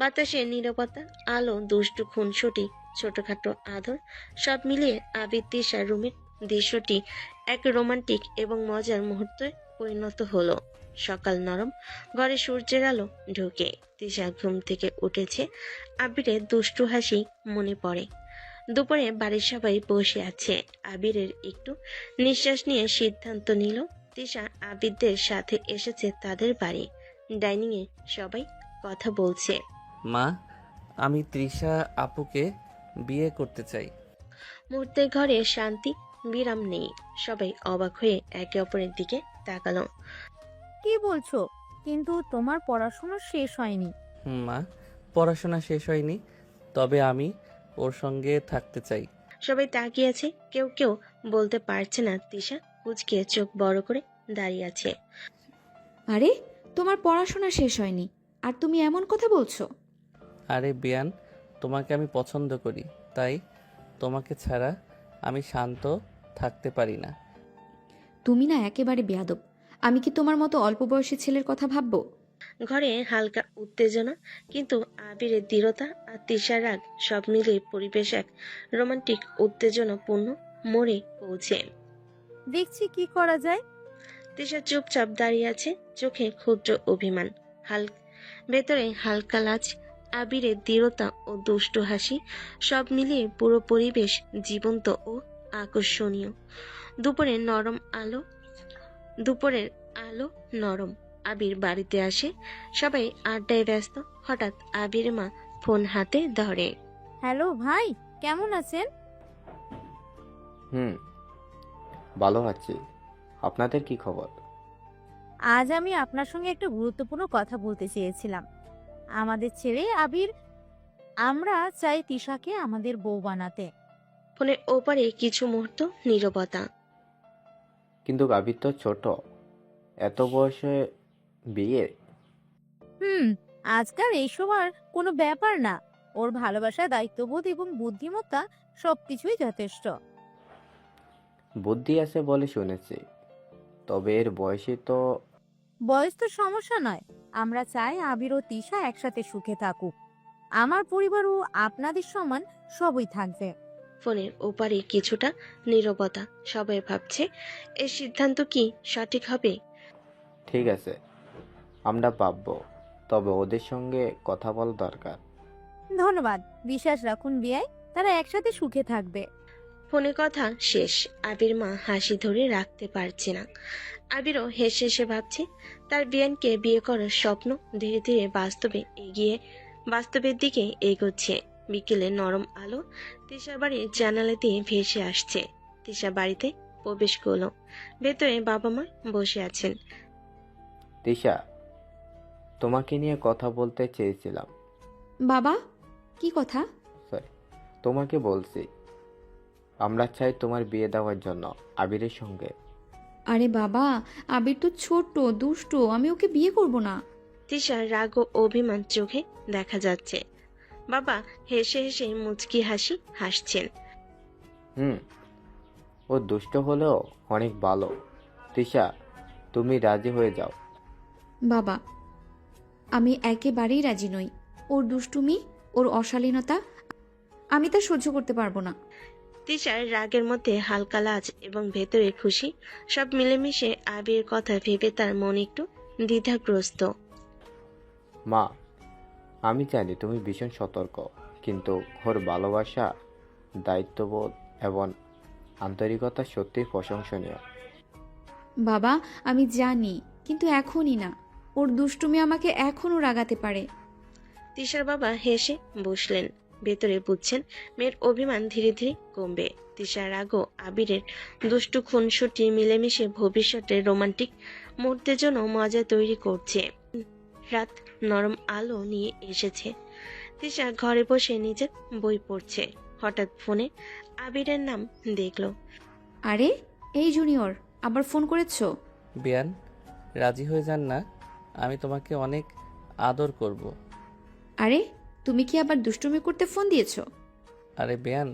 বাতাসে নীরবতা, আলো, দুষ্টু খুনসুটি, ছোটখাটো আদর সব মিলিয়ে আবির তিশার রুমের দৃশ্যটি এক রোমান্টিক এবং মজার মুহূর্তে পরিণত হলো। সকাল নরম, ঘরে সূর্যের আলো ঢুকে তিশা ঘুম থেকে উঠেছে। আবিরের দুষ্টু হাসি মনে পড়ে। দুপুরে বাড়ির সবাই বসে আছে। আবিরের একটু নিঃশ্বাস নিয়ে সিদ্ধান্ত নিল তিশা আবিরদের সাথে এসেছে তাদের বাড়ি। ডাইনিং এ সবাই কথা বলছে। মা, আমি তৃষা আপুকে বিয়ে করতে চাই। মুহূর্তে ঘরে শান্তি বিরাম নেই। সবাই অবাক হয়ে একে অপরের দিকে তাকালো। কি বলছো? কিন্তু তোমার পড়াশোনা শেষ হয়নি। মা, পড়াশোনা শেষ হয়নি, তবে আমি ওর সঙ্গে থাকতে চাই। সবাই তাকিয়েছে, কেউ কেউ বলতে পারছে না। তিশা কুঁচকে চোখ বড় করে দাঁড়িয়ে আছে। আরে তোমার পড়াশোনা শেষ হয়নি আর তুমি এমন কথা বলছো? আরে বিয়ান, তোমাকে আমি পছন্দ করি, তাই তোমাকে ছাড়া আমি শান্ত থাকতে পারি না। তুমি না একেবারে বেয়াদব। আমি কি তোমার মতো অল্প বয়সী ছেলের কথা ভাববো? ঘরে হালকা উত্তেজনা, কিন্তু আবিরের দৃঢ়তা আর তিশার রাগ সব মিলিয়ে পরিবেশ এক রোমান্টিক উত্তেজনাপূর্ণ মোড়ে পৌঁছে। দেখছি কি করা যায়। তিশা চুপচাপ দাঁড়িয়ে আছে, চোখে ক্ষুদ্র অভিমান, ভেতরে হালকা লাজ। আবিরের দৃঢ়তা ও দুষ্টু হাসি সব মিলিয়ে পুরো পরিবেশ জীবন্ত ও আকর্ষণীয়। দুপুরের আলো নরম। আবির বাড়িতে আসে, সবাই আড্ডায় ব্যস্ত। হঠাৎ আবির মা ফোন হাতে ধরে। হ্যালো ভাই, কেমন আছেন? হুম, ভালো আছি। আপনাদের কি খবর? আজ আমি আপনার সঙ্গে একটা গুরুত্বপূর্ণ কথা বলতে চেয়েছিলাম। আমাদের ছেলে আবির, আমরা চাই তিশাকে আমাদের বউ বানাতে। ফোনের ওপারে কিছু মুহূর্ত নীরবতা। কিন্তু আবির তো ছোট, এত বয়সে বিয়ে? হুম, আজকাল এইসব আর কোনো ব্যাপার না। ওর ভালোবাসা, দায়িত্ববোধ এবং বুদ্ধিমত্তা সবকিছুই যথেষ্ট। বুদ্ধি আছে বলে শুনেছি, তবে এর বয়সই তো। বয়স তো সমস্যা নয়। আমরা চাই আবির ও তিশা একসাথে সুখে থাকুক। আমার পরিবার ও আপনাদের সমান সবই থাকবে। ফোনের ওপারে কিছুটা নীরবতা। সবাই ভাবছে এর সিদ্ধান্ত কি সঠিক হবে। ঠিক আছে, আমরা ভাববো, তবে ওদের সঙ্গে কথা বলা দরকার। ধন্যবাদ। বিশ্বাস রাখুন বিয়াই, তারা একসাথে সুখে থাকবে। ফোনে কথা শেষ। আবির মা হাসি ধরে রাখতে পারছে না। আবিরও হেসে হেসে ভাবছে তার বিয়ানকে বিয়ে করার স্বপ্ন ধীরে ধীরে বাস্তবের দিকে এগোচ্ছে। বিকেলে নরম আলো তিশার বাড়ির জানালা দিয়ে ভেসে আসছে। তিশা বাড়িতে প্রবেশ করলো। ভেতরে বাবা মা বসে আছেন। তিশা, তোমাকে নিয়ে কথা বলতে চেয়েছিলাম। বাবা, কি কথা? সরি, তোমাকে বলছি, আমরা চাই তোমার বিয়ে দেওয়ার জন্য আবিরের সঙ্গে। আরে বাবা, আবির তো ছোট, দুষ্ট, আমি ওকে বিয়ে করব না। তিশার রাগ ও অভিমান চোখে দেখা যাচ্ছে। বাবা হেসে হেসে মুচকি হাসি হাসছেন। হুম, ও দুষ্ট হলেও অনেক ভালো। তিশা, তুমি রাজি হয়ে যাও। বাবা, আমি একেবারেই রাজি নই। ওর দুষ্টুমি, ওর অশালীনতা, আমি তা সহ্য করতে পারবো না। তিশার রাগের মধ্যে হালকা লাজ এবং ভেতরে খুশি, সব মিলেমিশে আবির কথা ভেবে তার মন একটু দ্বিধাগ্রস্ত। মা, আমি জানি তুমি ভীষণ সতর্ক, কিন্তু ওর ভালোবাসা, দায়িত্ববোধ এবং আন্তরিকতা সত্যিই প্রশংসনীয়। বাবা, আমি জানি, কিন্তু এখনই না। ওর দুষ্টুমি আমাকে এখনও রাগাতে পারে। তিশার বাবা হেসে বসলেন। ভেতরে বুঝছেন মেয়ের অভিমান ধীরে ধীরে কমবে। তিশার রাগও আবিরের দুষ্টু খুনসুটি মিলেমিশে ভবিষ্যতের রোমান্টিক মুহূর্তের জন্য মজা তৈরি করছে। রাত নরম আলো নিয়ে এসেছে। তিশা ঘরে বসে নিজের বই পড়ছে। হঠাৎ ফোনে আবিরের নাম দেখলো। আরে, এই জুনিয়র, আবার ফোন করেছো? বিয়ান, রাজি হয়ে যান না, আমি তোমাকে অনেক আদর করব। আরে, তুমি কি আবার দুষ্টুমি করতে ফোন দিয়েছো? আরে বিয়ান,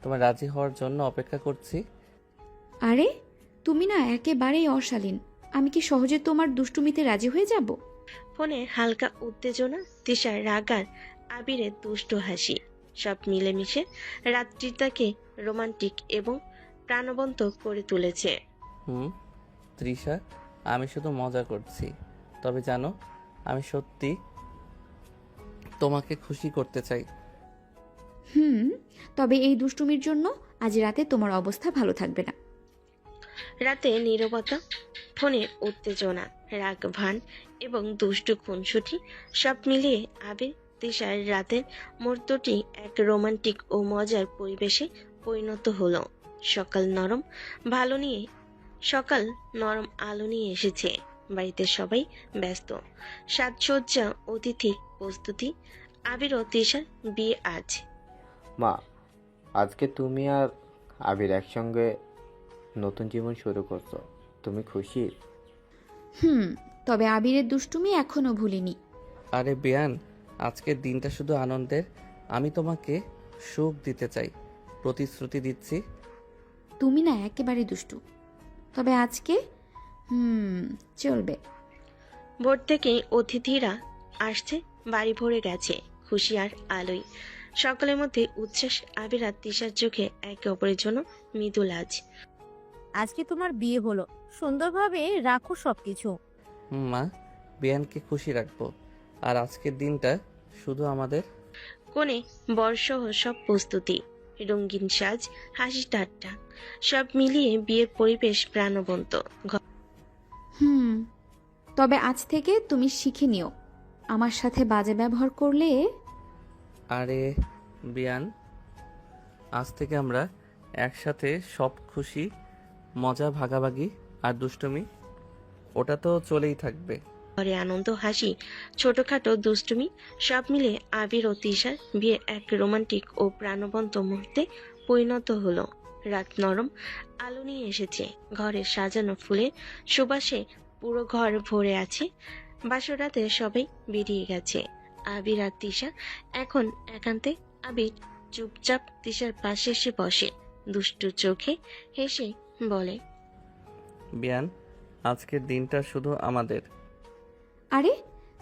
তোমার রাজি হওয়ার জন্য অপেক্ষা করছি। আরে, তুমি না একেবারেই অশালীন। আমি কি সহজে তোমার দুষ্টুমিতে রাজি হয়ে যাব? ফোনে হালকা উত্তেজনা, তিশার রাগ আর আবিরের দুষ্ট হাসি সব মিলেমিশে রাত্রিটাকে রোমান্টিক এবং প্রাণবন্ত করে তুলেছে। তৃষা, আমি শুধু মজা করছি, তবে জানো আমি সত্যি তোমাকে খুশি করতে চাই। তবে এই দুষ্টুমির জন্য আজ রাতে তোমার অবস্থা ভালো থাকবে না। রাতে নীরবতা, ফোনের উত্তেজনা, রাগ ভান এবং দুষ্টু খুনসুটি সব মিলিয়ে আবির তিশার রাতের মুহূর্তটি এক রোমান্টিক ও মজার পরিবেশে পরিণত হলো। সকাল নরম আলো নিয়ে এসেছে। বাড়িতে সবাই ব্যস্ত। সাজসজ্জা, অতিথি প্রস্তুতি। আবির ও তিশার বিয়ে আজ। মা, আজকে তুমি আর আবির একসঙ্গে নতুন জীবন শুরু করছো, তুমি খুশি? তবে আবিরের দুষ্টুমি এখনো ভুলিনি। আরে বিয়ান, আজকের দিনটা শুধু আনন্দের। আমি তোমাকে সুখ দিতে চাই, প্রতিশ্রুতি দিচ্ছি। তুমি না একেবারে দুষ্টু। তবে আজকে চলবে। ভোর থেকেই অতিথিরা আসছে, বাড়ি ভরে গেছে খুশি আর আলোয়। সকলের মধ্যে উচ্ছ্বাস। আবির আর তিশার চোখে একে অপরের জন্য মৃদু লাজ। আজকে তোমার বিয়ে হলো, সুন্দরভাবে রাখো সবকিছু। মা, বিয়ানকে খুশি রাখবো, আর আজকের দিনটা শুধু আমাদের। কোণে বর্ষহ সব প্রস্তুতি, রঙিন সাজ, হাসি ঠাট্টা, সব মিলিয়ে বিয়ের পরিবেশ প্রাণবন্ত। হুম, তবে আজ থেকে তুমি শিখে নিও, আমার সাথে বাজে ব্যবহার করলে। আরে বিয়ান, আজ থেকে আমরা একসাথে সব খুশি, মজা ভাগাভাগি আর দুষ্টুমি ওটা তো চলেই থাকবে। ঘরে আনন্দ, হাসি, ছোটখাটো দুষ্টুমি সব মিলে আবির ও তিশার বিয়ে এক রোমান্টিক ও প্রাণবন্ত মুহূর্তে পরিণত হলো। রাত নরম আলো নিয়ে এসেছে, ঘরে সাজানো ফুলের সুবাসে পুরো ঘর ভরে আছে। বাসর রাতে সবাই বেরিয়ে গেছে, আবির আর তিশা এখন একান্তে। আবির চুপচাপ তিশার পাশে এসে বসে, দুষ্টু চোখে হেসে বলে, বিয়ান, আজকের দিনটা শুধু আমাদের। আরে,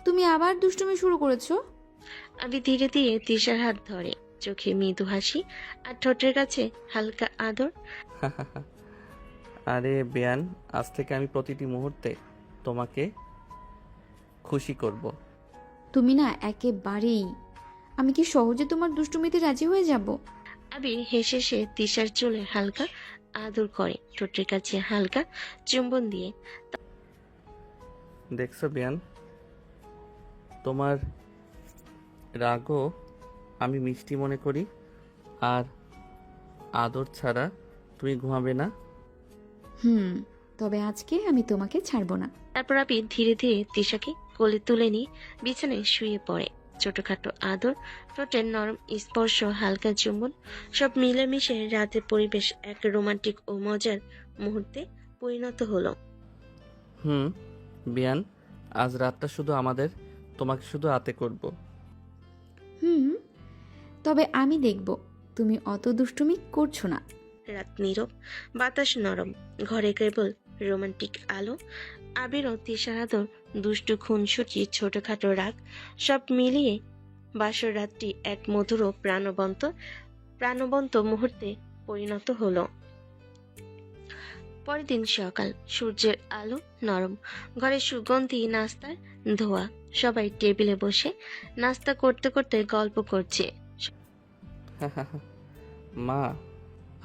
তুমি আবার দুষ্টুমি শুরু করেছো? আবির ধীরে ধীরে তিশার হাত ধরে, চোখে মৃদু হাসি আর ঠোঁটের কাছে হালকা আদর। আরে বিয়ান, আজ থেকে আমি প্রতিটি মুহূর্তে তোমাকে খুশি করব। তুমি না একেবারেই, আমি কি সহজে তোমার দুষ্টুমিতে রাজি হয়ে যাব? আবির হেসে সে তিশার চুলে হালকা আদর করে, ঠোঁটের কাছে হালকা চুম্বন দিয়ে। দেখছো বিয়ান, তোমার রাগও আমি মিষ্টি মনে করি, আর আদর ছাড়া তুমি ঘুমাবে না। হুম, তবে আজকে আমি তোমাকে ছাড়বো না। তারপর আবির ধীরে ধীরে তিশাকে কোলে তুলে নিয়ে বিছানায় শুয়ে পড়ে। ছোটখাটো আদর, ঠোঁটের নরম স্পর্শ, হালকা চুম্বন সব মিলেমিশে রাতের পরিবেশ এক রোমান্টিক ও মজার মুহূর্তে পরিণত হলো। বিয়ান, আজ রাতটা শুধু আমাদের, তোমাকে শুধু আতে করব। হুম, তবে আমি দেখব তুমি অত দুষ্টুমি করছো না। রাত নীরব, বাতাস নরম, ঘরে কেবল রোমান্টিক আলো। আবির ও তিশার আদর, দুষ্টু খুনসুটি, ছোটখাটো রাগ সব মিলিয়ে বাসর রাতটি এক মধুর ও প্রাণবন্ত মুহূর্তে পরিণত হলো। পরের দিন সকাল, সূর্যের আলো নরম, ঘরে সুগন্ধি নাস্তার ধোয়া, সবাই টেবিলে বসে নাস্তা করতে করতে গল্প করছে। মা,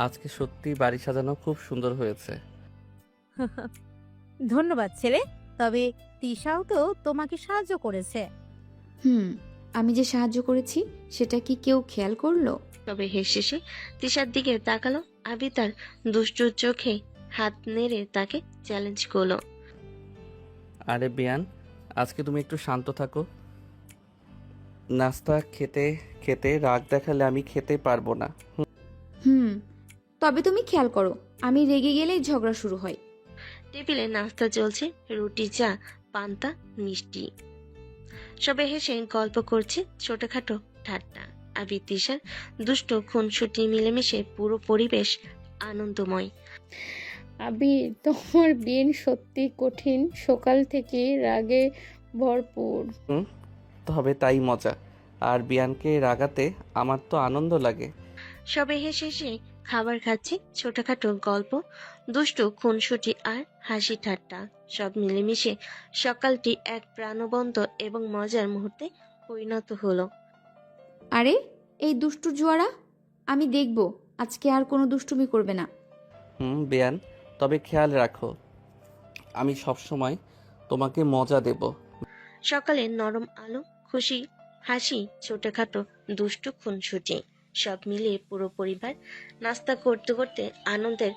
আজকে সত্যি বাড়ি সাজানো খুব সুন্দর হয়েছে। ধন্যবাদ ছেলে, তবে তিশাও তো তোমাকে সাহায্য করেছে। হুম, আমি যে সাহায্য করেছি সেটা কি কেউ খেয়াল করলো? তবে হেসে সে তিশার দিকে তাকালো। আবি তার দুষ্টু চোখে হাত নেড়ে তাকে চ্যালেঞ্জ করলো। আরে বিয়ান, আজকে তুমি একটু শান্ত থাকো। নাস্তা খেতে খেতে রাগ দেখালে আমি খেতে পারবো না। হুম, তবে তুমি খেয়াল করো, আমি রেগে গেলেই ঝগড়া শুরু হয়। টেবিলে নাস্তা চলছে, রুটি, চা, পান্তা, মিষ্টি। সবাই হেসে গল্প করছে, ছোটখাটো ঠাট্টা। আবি তিশার দুষ্ট খুনসুটি মিলেমিশে পুরো পরিবেশ আনন্দময়। আবির, তোমার দিন সত্যি কঠিন, সকাল থেকে রাগে ভরপুর। তবে তাই মজা, আর বিয়ানকে রাগাতে আমার তো আনন্দ লাগে। সবাই হেসে হেসে খাবার খাচ্ছে, ছোটখাটো গল্প, দুষ্টু খুনসুটি আর হাসি ঠাট্টা সব মিলেমিশে সকালটি এক প্রাণবন্ত এবং মজার মুহূর্তে পরিণত হলো। আরে, এই দুষ্টু জুয়ারা, আমি দেখব আজকে আর কোনো দুষ্টুমি করবে না। বিয়ান, তবে খেয়াল রাখো, আমি সবসময় তোমাকে মজা দেব। সকালে নরম আলো, খুশি হাসি, ছোটখাটো দুষ্টু খুনসুটি সব মিলিয়ে পুরো পরিবার নাস্তা করতে করতে আনন্দের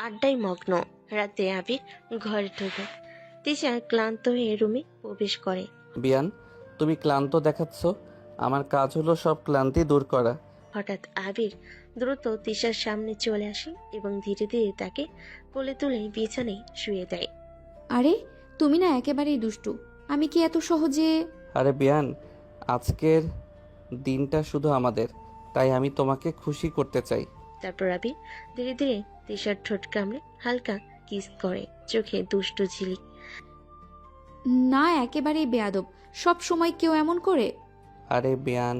আড্ডায় মগ্ন। রাতে আবির ঘরে ঢোকে, তিশা ক্লান্ত হয়ে রুমে প্রবেশ করে। বিয়ান, তুমি ক্লান্ত দেখাচ্ছ, আমার কাজ হলো সব ক্লান্তি দূর করা। হঠাৎ আবির দ্রুত তিশার সামনে চলে আসে এবং ধীরে ধীরে তাকে কোলে তুলে বিছানায় শুয়ে দেয়। আরে, তুমি না একেবারেই দুষ্টু, আমি কি এত সহজে? আরে বিয়ান, আজকের দিনটা শুধু আমাদের, তাই আমি তোমাকে খুশি করতে চাই। তারপর আবির ধীরে ধীরে তিশার ঠোঁট কামড়ে হালকা কিস করে, চোখে দুষ্টু ঝিলিক। না, একেবারেই বেয়াদব, সব সময় কেউ এমন করে? আরে বিয়ান,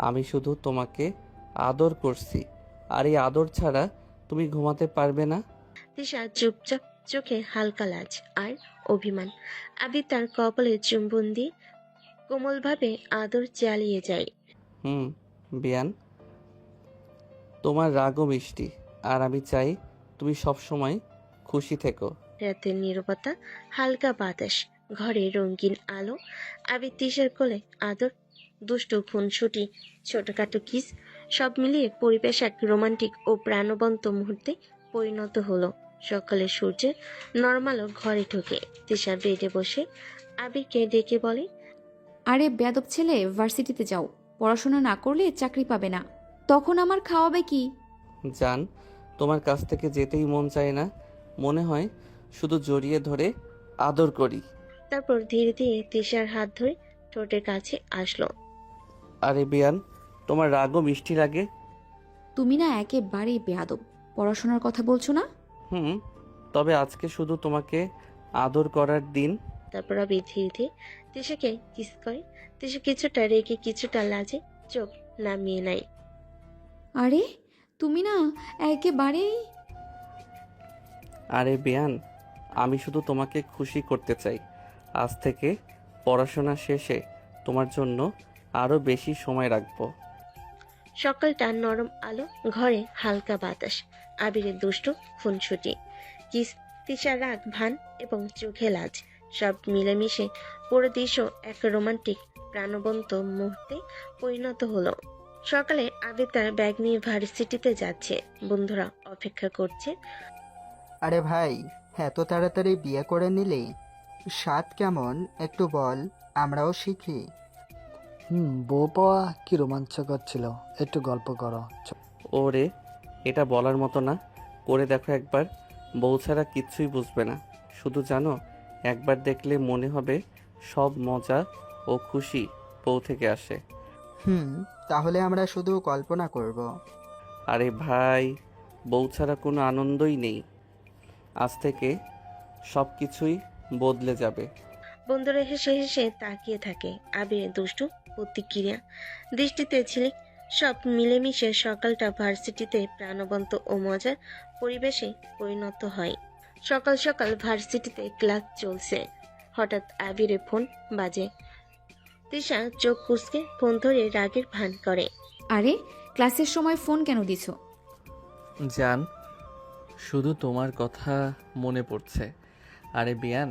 আমি শুধু তোমাকে আদর করছি, আর এই আদর ছাড়া তুমি ঘুমাতে পারবে না। তিশা চুপচাপ, চোখে হালকা লাজ আর অভিমান। আবির তার কপালে চুম্বন দিয়ে কোমলভাবে আদর চালিয়ে যায়। হুম বিয়ান, তোমার রাগও মিষ্টি, আর আমি চাই তুমি সব সময় খুশি থেকো। রাতের নীরবতা, হালকা বাতাস, ঘরে রঙিন আলো, আবির তিশার কোলে আদর, দুষ্টু খুনসুটি, ছোটখাটো কিস, সব মিলিয়ে পরিবেশ এক রোমান্টিক ও প্রাণবন্ত মুহূর্তে পরিণত হলো। সকালে সূর্যের নরমালো ঘরে ঢোকে। তিশা বেডে বসে আবিরকে ডেকে বলে, আরে বেয়াদব ছেলে, ভার্সিটিতে যাও। পড়াশোনা না করলে চাকরি পাবে না। তখন আমার খাওয়াবে কি? জান, তোমার কাছ থেকে যেতেই মন চায় না, মনে হয় শুধু জড়িয়ে ধরে আদর করি। তারপর ধীরে ধীরে তিশার হাত ধরে ঠোঁটের কাছে আসলো। আরে বিয়ান, তোমার রাগও মিষ্টি লাগে। তুমি না একেবারেই বেয়াদব। পড়াশোনার কথা বলছো না? হুম, তবে আজকে শুধু তোমাকে আদর করার দিন। তারপর আবির ধীরে ধীরে তিশাকে কিস করে। তিশা কিছুটা রেগে কিছুটা লাজে চোখ নামিয়ে নেয়। আরে তুমি না একেবারেই। আরে বিয়ান, আমি শুধু তোমাকে খুশি করতে চাই। আজ থেকে পড়াশোনা শেষে তোমার জন্য আরও বেশি সময় রাখবো। সকালটা নরম আলো, ঘরে হালকা বাতাস, আবিরের দুষ্ট খুনসুটি, কিস, তিশার রাগ ভান এবং চোখে লাজ, সব মিলেমিশে পুরো দৃশ্য এক রোমান্টিক প্রাণবন্ত মুহূর্তে পরিণত হলো। সকালে আবির তার ব্যাগ নিয়ে ভার্সিটিতে যাচ্ছে। বন্ধুরা অপেক্ষা করছে। আরে ভাই, এত তাড়াতাড়ি বিয়ে করে নিলি? স্বাদ কেমন একটু বল, আমরাও শিখি। বউ পাওয়া কি রোমাঞ্চকর ছিল, একটু গল্প করো। ওরে, এটা বলার মতো না, করে দেখো একবার। বউ ছাড়া কিচ্ছুই বুঝবে না। শুধু জানো, একবার দেখলে মনে হবে সব মজা ও খুশি বউ থেকে আসে। তাহলে আমরা শুধু কল্পনা করব। আরে ভাই, বউ ছাড়া কোনো আনন্দই নেই। আজ থেকে সব কিছুই বদলে যাবে। বন্ধুরা হেসে হেসে তাকিয়ে থাকে। আবিরের দুষ্টু প্রতিক্রিয়া, দৃষ্টিতে ঝিলিক, সব মিলেমিশে সকালটা ভার্সিটিতে প্রাণবন্ত ও মজার পরিবেশে পরিণত হয়। সকাল সকাল ভার্সিটিতে ক্লাস চলছে। হঠাৎ আবিরের ফোন বাজে। তিশা চোখ কুঁচকে ফোন ধরে রাগের ভান করে। আরে ক্লাসের সময় ফোন কেন দিছো? জান, শুধু তোমার কথা মনে পড়ছে। আরে বিয়ান,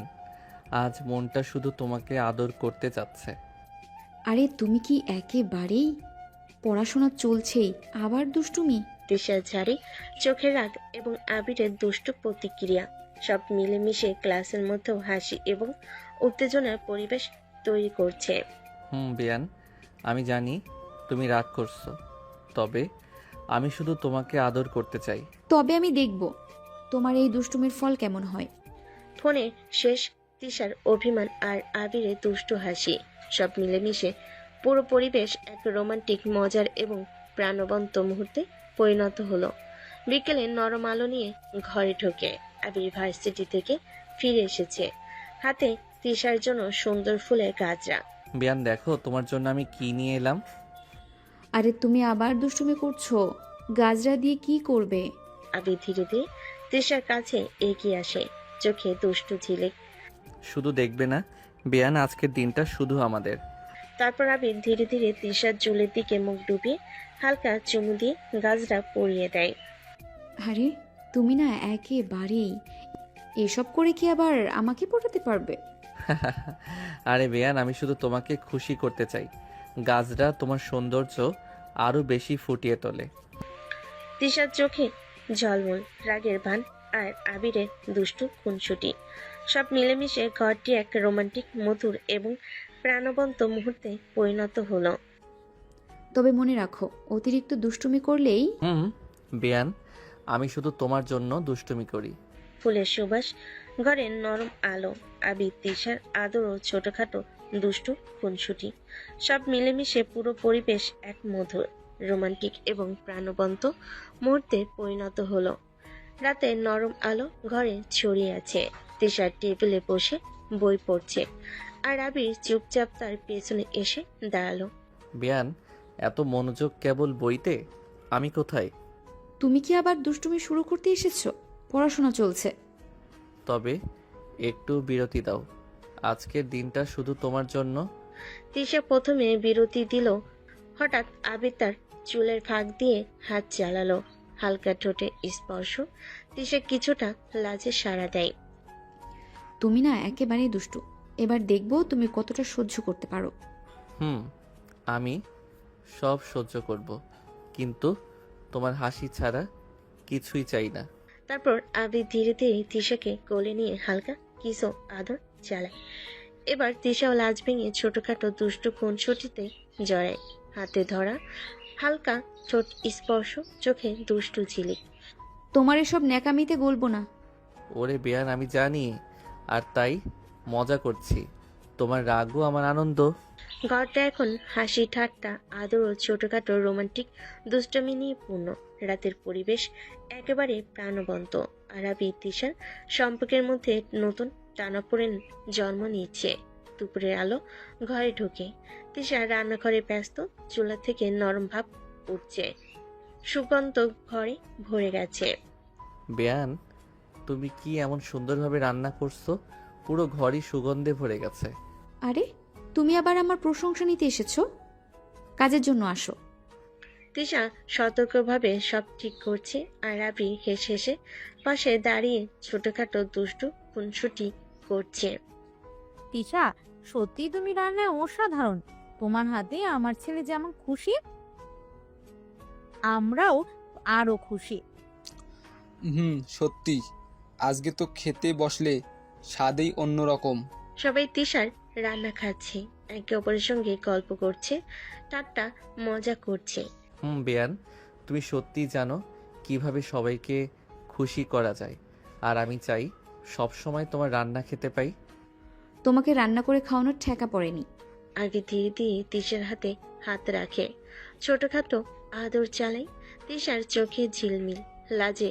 আজ মনটা শুধু তোমাকে আদর করতে চাচ্ছে। আরে তুমি কি একেবারেই? পড়াশোনা চলছেই, আবার দুষ্টুমি? তিশা ঝাড়ি, চোখের রাগ এবং আবিরের দুষ্ট প্রতিক্রিয়া, সব মিলেমিশে ক্লাসের মধ্যেও হাসি এবং উত্তেজনার পরিবেশ তৈরি করছে। বিয়ান, আমি জানি তুমি রাগ করছো, তবে আমি শুধু তোমাকে আদর করতে চাই। তবে আমি দেখব তোমার এই দুষ্টুমির ফল কেমন হয়। ফোনে শেষ তিশার অভিমান আর আবিরের দুষ্টু হাসি, সব মিলেমিশে পুরো পরিবেশ এক রোমান্টিক মজার এবং প্রাণবন্ত মুহূর্তে পরিণত হলো। বিকেলে নরম আলো নিয়ে ঘরে ঢোকে। আবির ভার্সিটি থেকে ফিরে এসেছে, হাতে তিশার জন্য সুন্দর ফুলের গাজরা। বিয়ান দেখো, তোমার জন্য আমি কি নিয়ে এলাম। আরে তুমি আবার দুষ্টুমি করছো? গাজরা দিয়ে কি করবে? আবির ধীরে ধীরে তিশার কাছে এগিয়ে আসে, চোখে দুষ্টু ঝিলিক। শুধু দেখবে না বিয়ান, আজকের দিনটা শুধু আমাদের। তারপর আবির ধীরে ধীরে তিশার চুলের দিকে মুখ ডুবিয়ে হালকা চুমু দিয়ে গাজরা পরিয়ে দেয়। আরে তুমি না একেবারেই। এসব করে কি আবার আমাকে পটাতে পারবে? আরে বিয়ান, আমি শুধু তোমাকে খুশি করতে চাই। গাছটা তোমার সৌন্দর্য আরো বেশি ফুটিয়ে তোলে। তিশার চোখে ঝলমল রাগের ভান আর আবিরের দুষ্টু খুনসুটি, সব মিলেমিশে ঘরটি এক রোমান্টিক মধুর এবং প্রাণবন্ত মুহূর্তে পরিণত হলো। তবে মনে রাখো, অতিরিক্ত দুষ্টুমি করলেই। বিয়ান, আমি শুধু তোমার জন্য দুষ্টুমি করি। ফুলের সুবাস, ঘরের নরম আলো, আবির তিশার আদর ও ছোটখাটো দুষ্টু খুনসুটি, সব মিলেমিশে পুরো পরিবেশ এক মধুর, রোমান্টিক এবং প্রাণবন্ত মুহূর্তে পরিণত হলো। রাতে নরম আলো ঘরে ছড়িয়ে আছে। তিশার টেবিলে বসে বই পড়ছে, আর আবির চুপচাপ তার পেছনে এসে দাঁড়ালো। বিয়ান, এত মনোযোগ কেবল বইতে? আমি কোথায়? তুমি কি আবার দুষ্টুমি শুরু করতে এসেছো? পড়াশোনা চলছে। তবে একটু বিরতি দাও। আজকের দিনটা শুধু তোমার জন্য, তিশা প্রথমে বিরতি দিল, হঠাৎ আবির তার চুলের ফাঁক দিয়ে হাত চালালো। হালকা ঠোঁটে স্পর্শ। তিশা কিছুটা লাজে সাড়া দেয়। তুমি না একেবারেই দুষ্টু। এবার দেখবো তুমি কতটা সহ্য করতে পারো। আমি সব সহ্য করব, কিন্তু তোমার হাসি ছাড়া কিছুই চাই না। তারপর আবির ধীরে ধীরে তিশাকে কোলে নিয়ে হালকা কিসো আদর চালায়। এবার তিশাও লাজ ভেঙে ছোটখাটো দুষ্টু খুনসুটিতে জড়ায়। হাতে ধরা, হালকা ঠোঁট স্পর্শ, চোখে দুষ্টু ঝিলিক। তোমার এসব ন্যাকামিতে গলবো না। ওরে বেয়ান, আমি জানি, আর তাই মজা করছি। তোমার রাগও আমার আনন্দ। ঘরটা এখন হাসি ঠাট্টা, আদর ও ছোটখাটো রোমান্টিক দুষ্টমি নিয়ে পূর্ণ। রাতের পরিবেশ একেবারে প্রাণবন্ত। আর আবির তিশার সম্পর্কের মধ্যে নতুন টানাপোড়েন জন্ম নিচ্ছে। দুপুরের আলো ঘরে ঢোকে। তিশা রান্নাঘরে ব্যস্ত। চুলা থেকে নরম ভাব উঠছে, সুগন্ধ ঘরে ভরে গেছে। বেয়ান, তুমি কি এমন সুন্দরভাবে রান্না করছো, পুরো ঘরই সুগন্ধে ভরে গেছে। আরে তুমি আবার আমার প্রশংসা নিতে এসেছো? কাজের জন্য আসো। তিশা সতর্কভাবে সব ঠিক করছে, আর আবি হেসে হেসে পাশে দাঁড়িয়ে ছোটখাটো দুষ্টু খুনসুটি করছে। তিশা, সত্যি তুমি রান্নায় অসাধারণ। তোমার হাতে আমার ছেলে যেমন খুশি, আমরাও আরো খুশি। সত্যি, আজকে তো খেতে বসলে স্বাদেই অন্যরকম। সবাই তিশার রান্না খাচ্ছে, একে অপরের সঙ্গে গল্প করছে, ঠাট্টা মজা করছে। বেয়ান, তুমি সত্যিই জানো কিভাবে সবাইকে খুশি করা যায়, আর আমি চাই সব সময় তোমার রান্না খেতে পাই। তোমাকে রান্না করে খাওয়ানোর ঠেকা পড়েনি। আগে ধীরে ধীরে তিশার হাতে হাত রাখে, ছোটখাটো আদর চালায়। তিশার চোখে ঝিলমিল, লাজে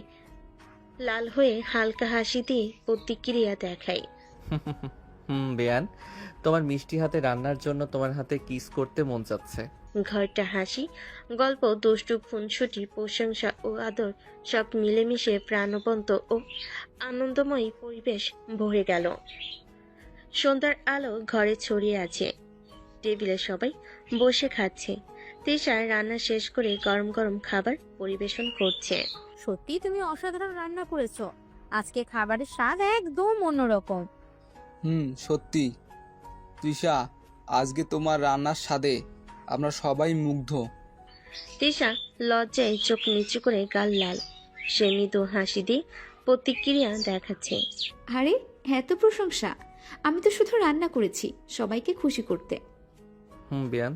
লাল হয়ে হালকা হাসি দিয়ে প্রতিক্রিয়া দেখায়। বেয়ান, তোমার মিষ্টি হাতে রান্নার জন্য তোমার হাতে কিস করতে মন চাচ্ছে। ঘরটা হাসি, গল্প, দুষ্টু খুনসুটি, প্রশংসা ও আদর সব মিলেমিশে প্রাণবন্ত ও আনন্দময় পরিবেশ ভরে গেল। সন্ধ্যার আলো ঘরে ছড়িয়ে আছে। টেবিলে সবাই বসে খাচ্ছে। তিশা রান্না শেষ করে গরম গরম খাবার পরিবেশন করছে। সত্যি তুমি অসাধারণ রান্না করেছো। আজকে খাবারের স্বাদ একদম অন্যরকম। সত্যি তৃষা, আজকে তোমার রান্নার স্বাদে আমরা সবাই মুগ্ধ। তিশা লজ্জায় চোখ নিচু করে গাল লাল। সে মৃদু হাসি দিয়ে প্রতিক্রিয়া দেখাচ্ছে। আরে এত প্রশংসা! আমি তো শুধু রান্না করেছি সবাইকে খুশি করতে। বেয়ান,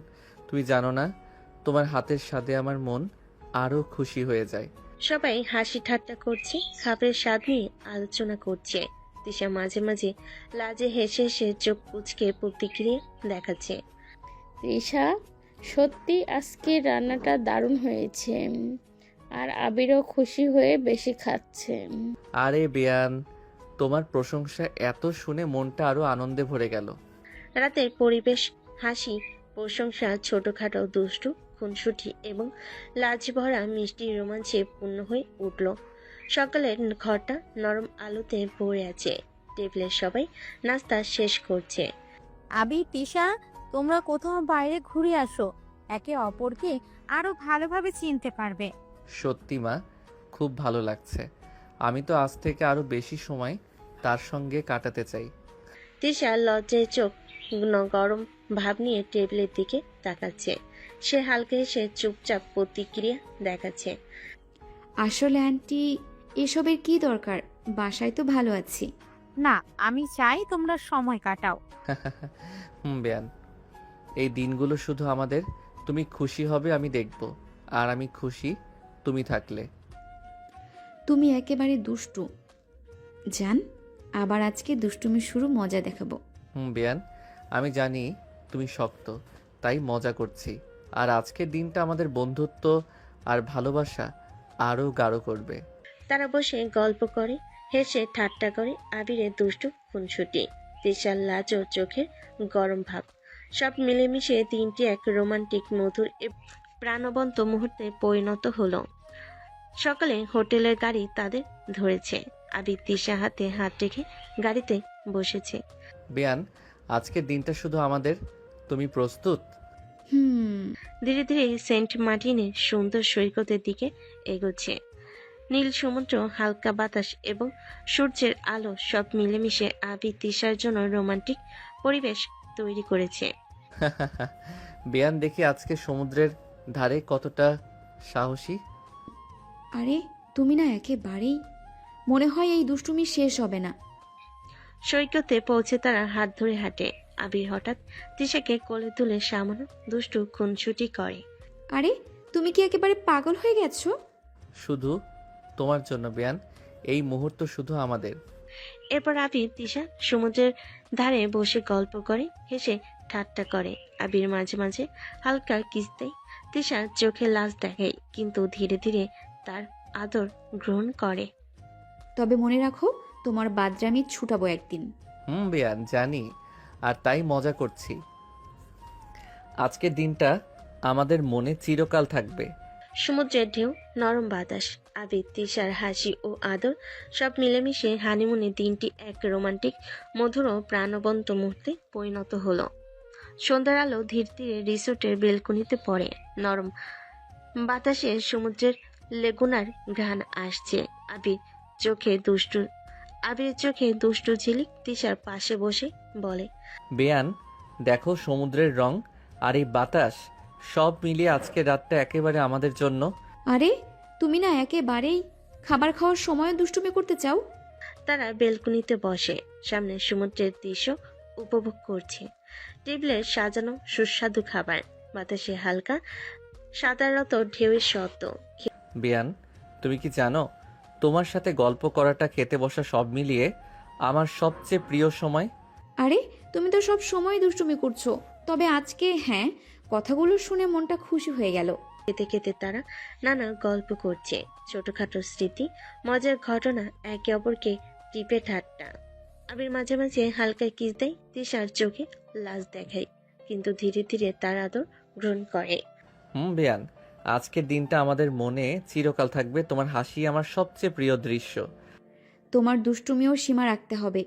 তুমি জানো না, তোমার হাতের স্বাদে আমার মন আরো খুশি হয়ে যায়। সবাই হাসি ঠাট্টা করছে, খাবারের স্বাদ নিয়ে আলোচনা করছে। তিশা মাঝে মাঝে লাজে হেসে হেসে চোখ কুঁচকে প্রতিক্রিয়া দেখাচ্ছে। তৃষা, সত্যি আজকে রান্নাটা দারুণ হয়েছে। আর আবিরও খুশি হয়ে বেশি খাচ্ছে। আরে বেয়ান, তোমার প্রশংসা এত শুনে মনটা আরো আনন্দে ভরে গেল। রাতের পরিবেশ হাসি, প্রশংসা, ছোটখাটো দুষ্টু খুনসুটি এবং লাজ ভরা মিষ্টি রোমাঞ্চে পূর্ণ হয়ে উঠল। সকালের ঘরটা নরম আলোতে ভরে আছে। টেবিলের সবাই নাস্তা শেষ করছে। আবি, তিশা, তোমরা কোথাও বাইরে ঘুরে আসো, একে অপরকে আরো ভালোভাবে চিনতে পারবে। সত্যি মা, খুব ভালো লাগছে। আমি তো আজ থেকে আরো বেশি সময় তার সঙ্গে কাটাতে চাই। তিশা লজ্জায় চোখ গরম ভাব নিয়ে টেবিলের দিকে তাকাচ্ছে। সে হালকা হেসে চুপচাপ প্রতিক্রিয়া দেখাচ্ছে। আসলে আন্টি, এসবের কি দরকার? বাসায় তো ভালো আছি। না, আমি চাই তোমরা সময় কাটাও। বেয়ান, এই দিনগুলো শুধু আমাদের। তুমি খুশি হবে আমি দেখব, আর আমি খুশি তুমি থাকলে। তুমি একেবারে দুষ্টু জান। আবার আজকে দুষ্টুমি শুরু, মজা দেখাবো। বেয়ান, আমি জানি তুমি শক্ত, তাই মজা করছি। আর আজকের দিনটা আমাদের বন্ধুত্ব আর ভালোবাসা আরো গাঢ় করবে। তারা বসে গল্প করে, হেসে ঠাট্টা করে। আবিরের দুষ্টু খুনসুটি, তিশার লাজ ও চোখের গরম ভাব, সব মিলেমিশে দিনটি এক রোমান্টিক, মধুর প্রাণবন্ত মুহূর্তে পরিণত হলো। সকালে হোটেলের গাড়ি তাদের ধরেছে। আবির তিশা হাতে হাত রেখে গাড়িতে বসেছে। বেয়ান, আজকের দিনটা শুধু আমাদের, তুমি প্রস্তুত? হুম। ধীরে ধীরে সেন্ট মার্টিনের সুন্দর সৈকতের দিকে এগোচ্ছে। নীল সমুদ্র, হালকা বাতাস এবং সূর্যের আলো সব মিলেমিশে আবি তিশার জন্য রোমান্টিক পরিবেশ তৈরি করেছে। বেয়ান, দেখি আজকে সমুদ্রের ধারে কতটা সাহসী। আরে তুমি না একেবারেই, মনে হয় এই দুষ্টুমি শেষ হবে না। সৈকতে পৌঁছে তারা হাত ধরে হাঁটে। আবির হঠাৎ তিশাকে কোলে তুলে সামান্য দুষ্টু খুনসুটি করে। আরে তুমি কি একেবারে পাগল হয়ে গেছো? শুধু তোমার জন্য বেয়ান, এই মুহূর্ত শুধু আমাদের। এরপর আবির তিশা সমুদ্রের ধারে বসে গল্প করে, হেসে ঠাট্টা করে। আবির মাঝে মাঝে হালকা কিস দেয়। তিশা চোখে লাজ দেখায়, কিন্তু ধীরে ধীরে তার আদর গ্রহণ করে। তবে মনে রাখো, তোমার বাদরামি ছুটাবো একদিন। বেয়ান, জানি, আর তাই মজা করছি। আজকের দিনটা আমাদের মনে চিরকাল থাকবে। সমুদ্রের ঢেউ, নরম বাতাস, আবির, তিশার হাসি ও আদর সব মিলেমিশে হানিমুনের দিনটি এক রোমান্টিক, মধুর ও প্রাণবন্ত মুহূর্তে পরিণত হলো। সন্ধ্যার আলো ধীরে ধীরে রিসোর্টের বেলকনিতে পড়ে। নরম বাতাসে সমুদ্রের লেগুনার ঘ্রাণ আসছে। আবির চোখে দুষ্টু ঝিলিক তিশার পাশে বসে বলে, বেয়ান, দেখো সমুদ্রের রং আর এই বাতাস সব মিলিয়ে আজকের রাতটা একেবারে আমাদের জন্য। আরে তুমি না একেবারেই খাবার খাওয়ার সময় দুষ্টুমি করতে চাও। তারা বেলকনিতে বসে সামনে সমুদ্রের দৃশ্য উপভোগ করছে। টেবিলে সাজানো সুস্বাদু খাবার, বাতাসে হালকা সাদারত ঢেউয়ের শব্দ। বেয়ান, তুমি কি জানো, তোমার সাথে গল্প করাটা, খেতে বসা সব মিলিয়ে আমার সবচেয়ে প্রিয় সময়। আরে তুমি তো সব সময় দুষ্টুমি করছো, তবে আজকে হ্যাঁ, কথাগুলো শুনে মনটা খুশি হয়ে গেল। খেতে খেতে তারা নানা গল্প করছে, ছোটখাটো স্মৃতি, মজার ঘটনা, একে অপরকে টিপে ঠাট্টা। আবির মাঝে মাঝে হালকা কিস দেয়, তিশার চোখে লাজ দেখায়, কিন্তু ধীরে ধীরে তার আদর গ্রহণ করে। বেয়ান, আজকের দিনটা আমাদের মনে চিরকাল থাকবে। তোমার হাসি আমার সবচেয়ে প্রিয় দৃশ্য। তোমার দুষ্টুমিও সীমা রাখতে হবে।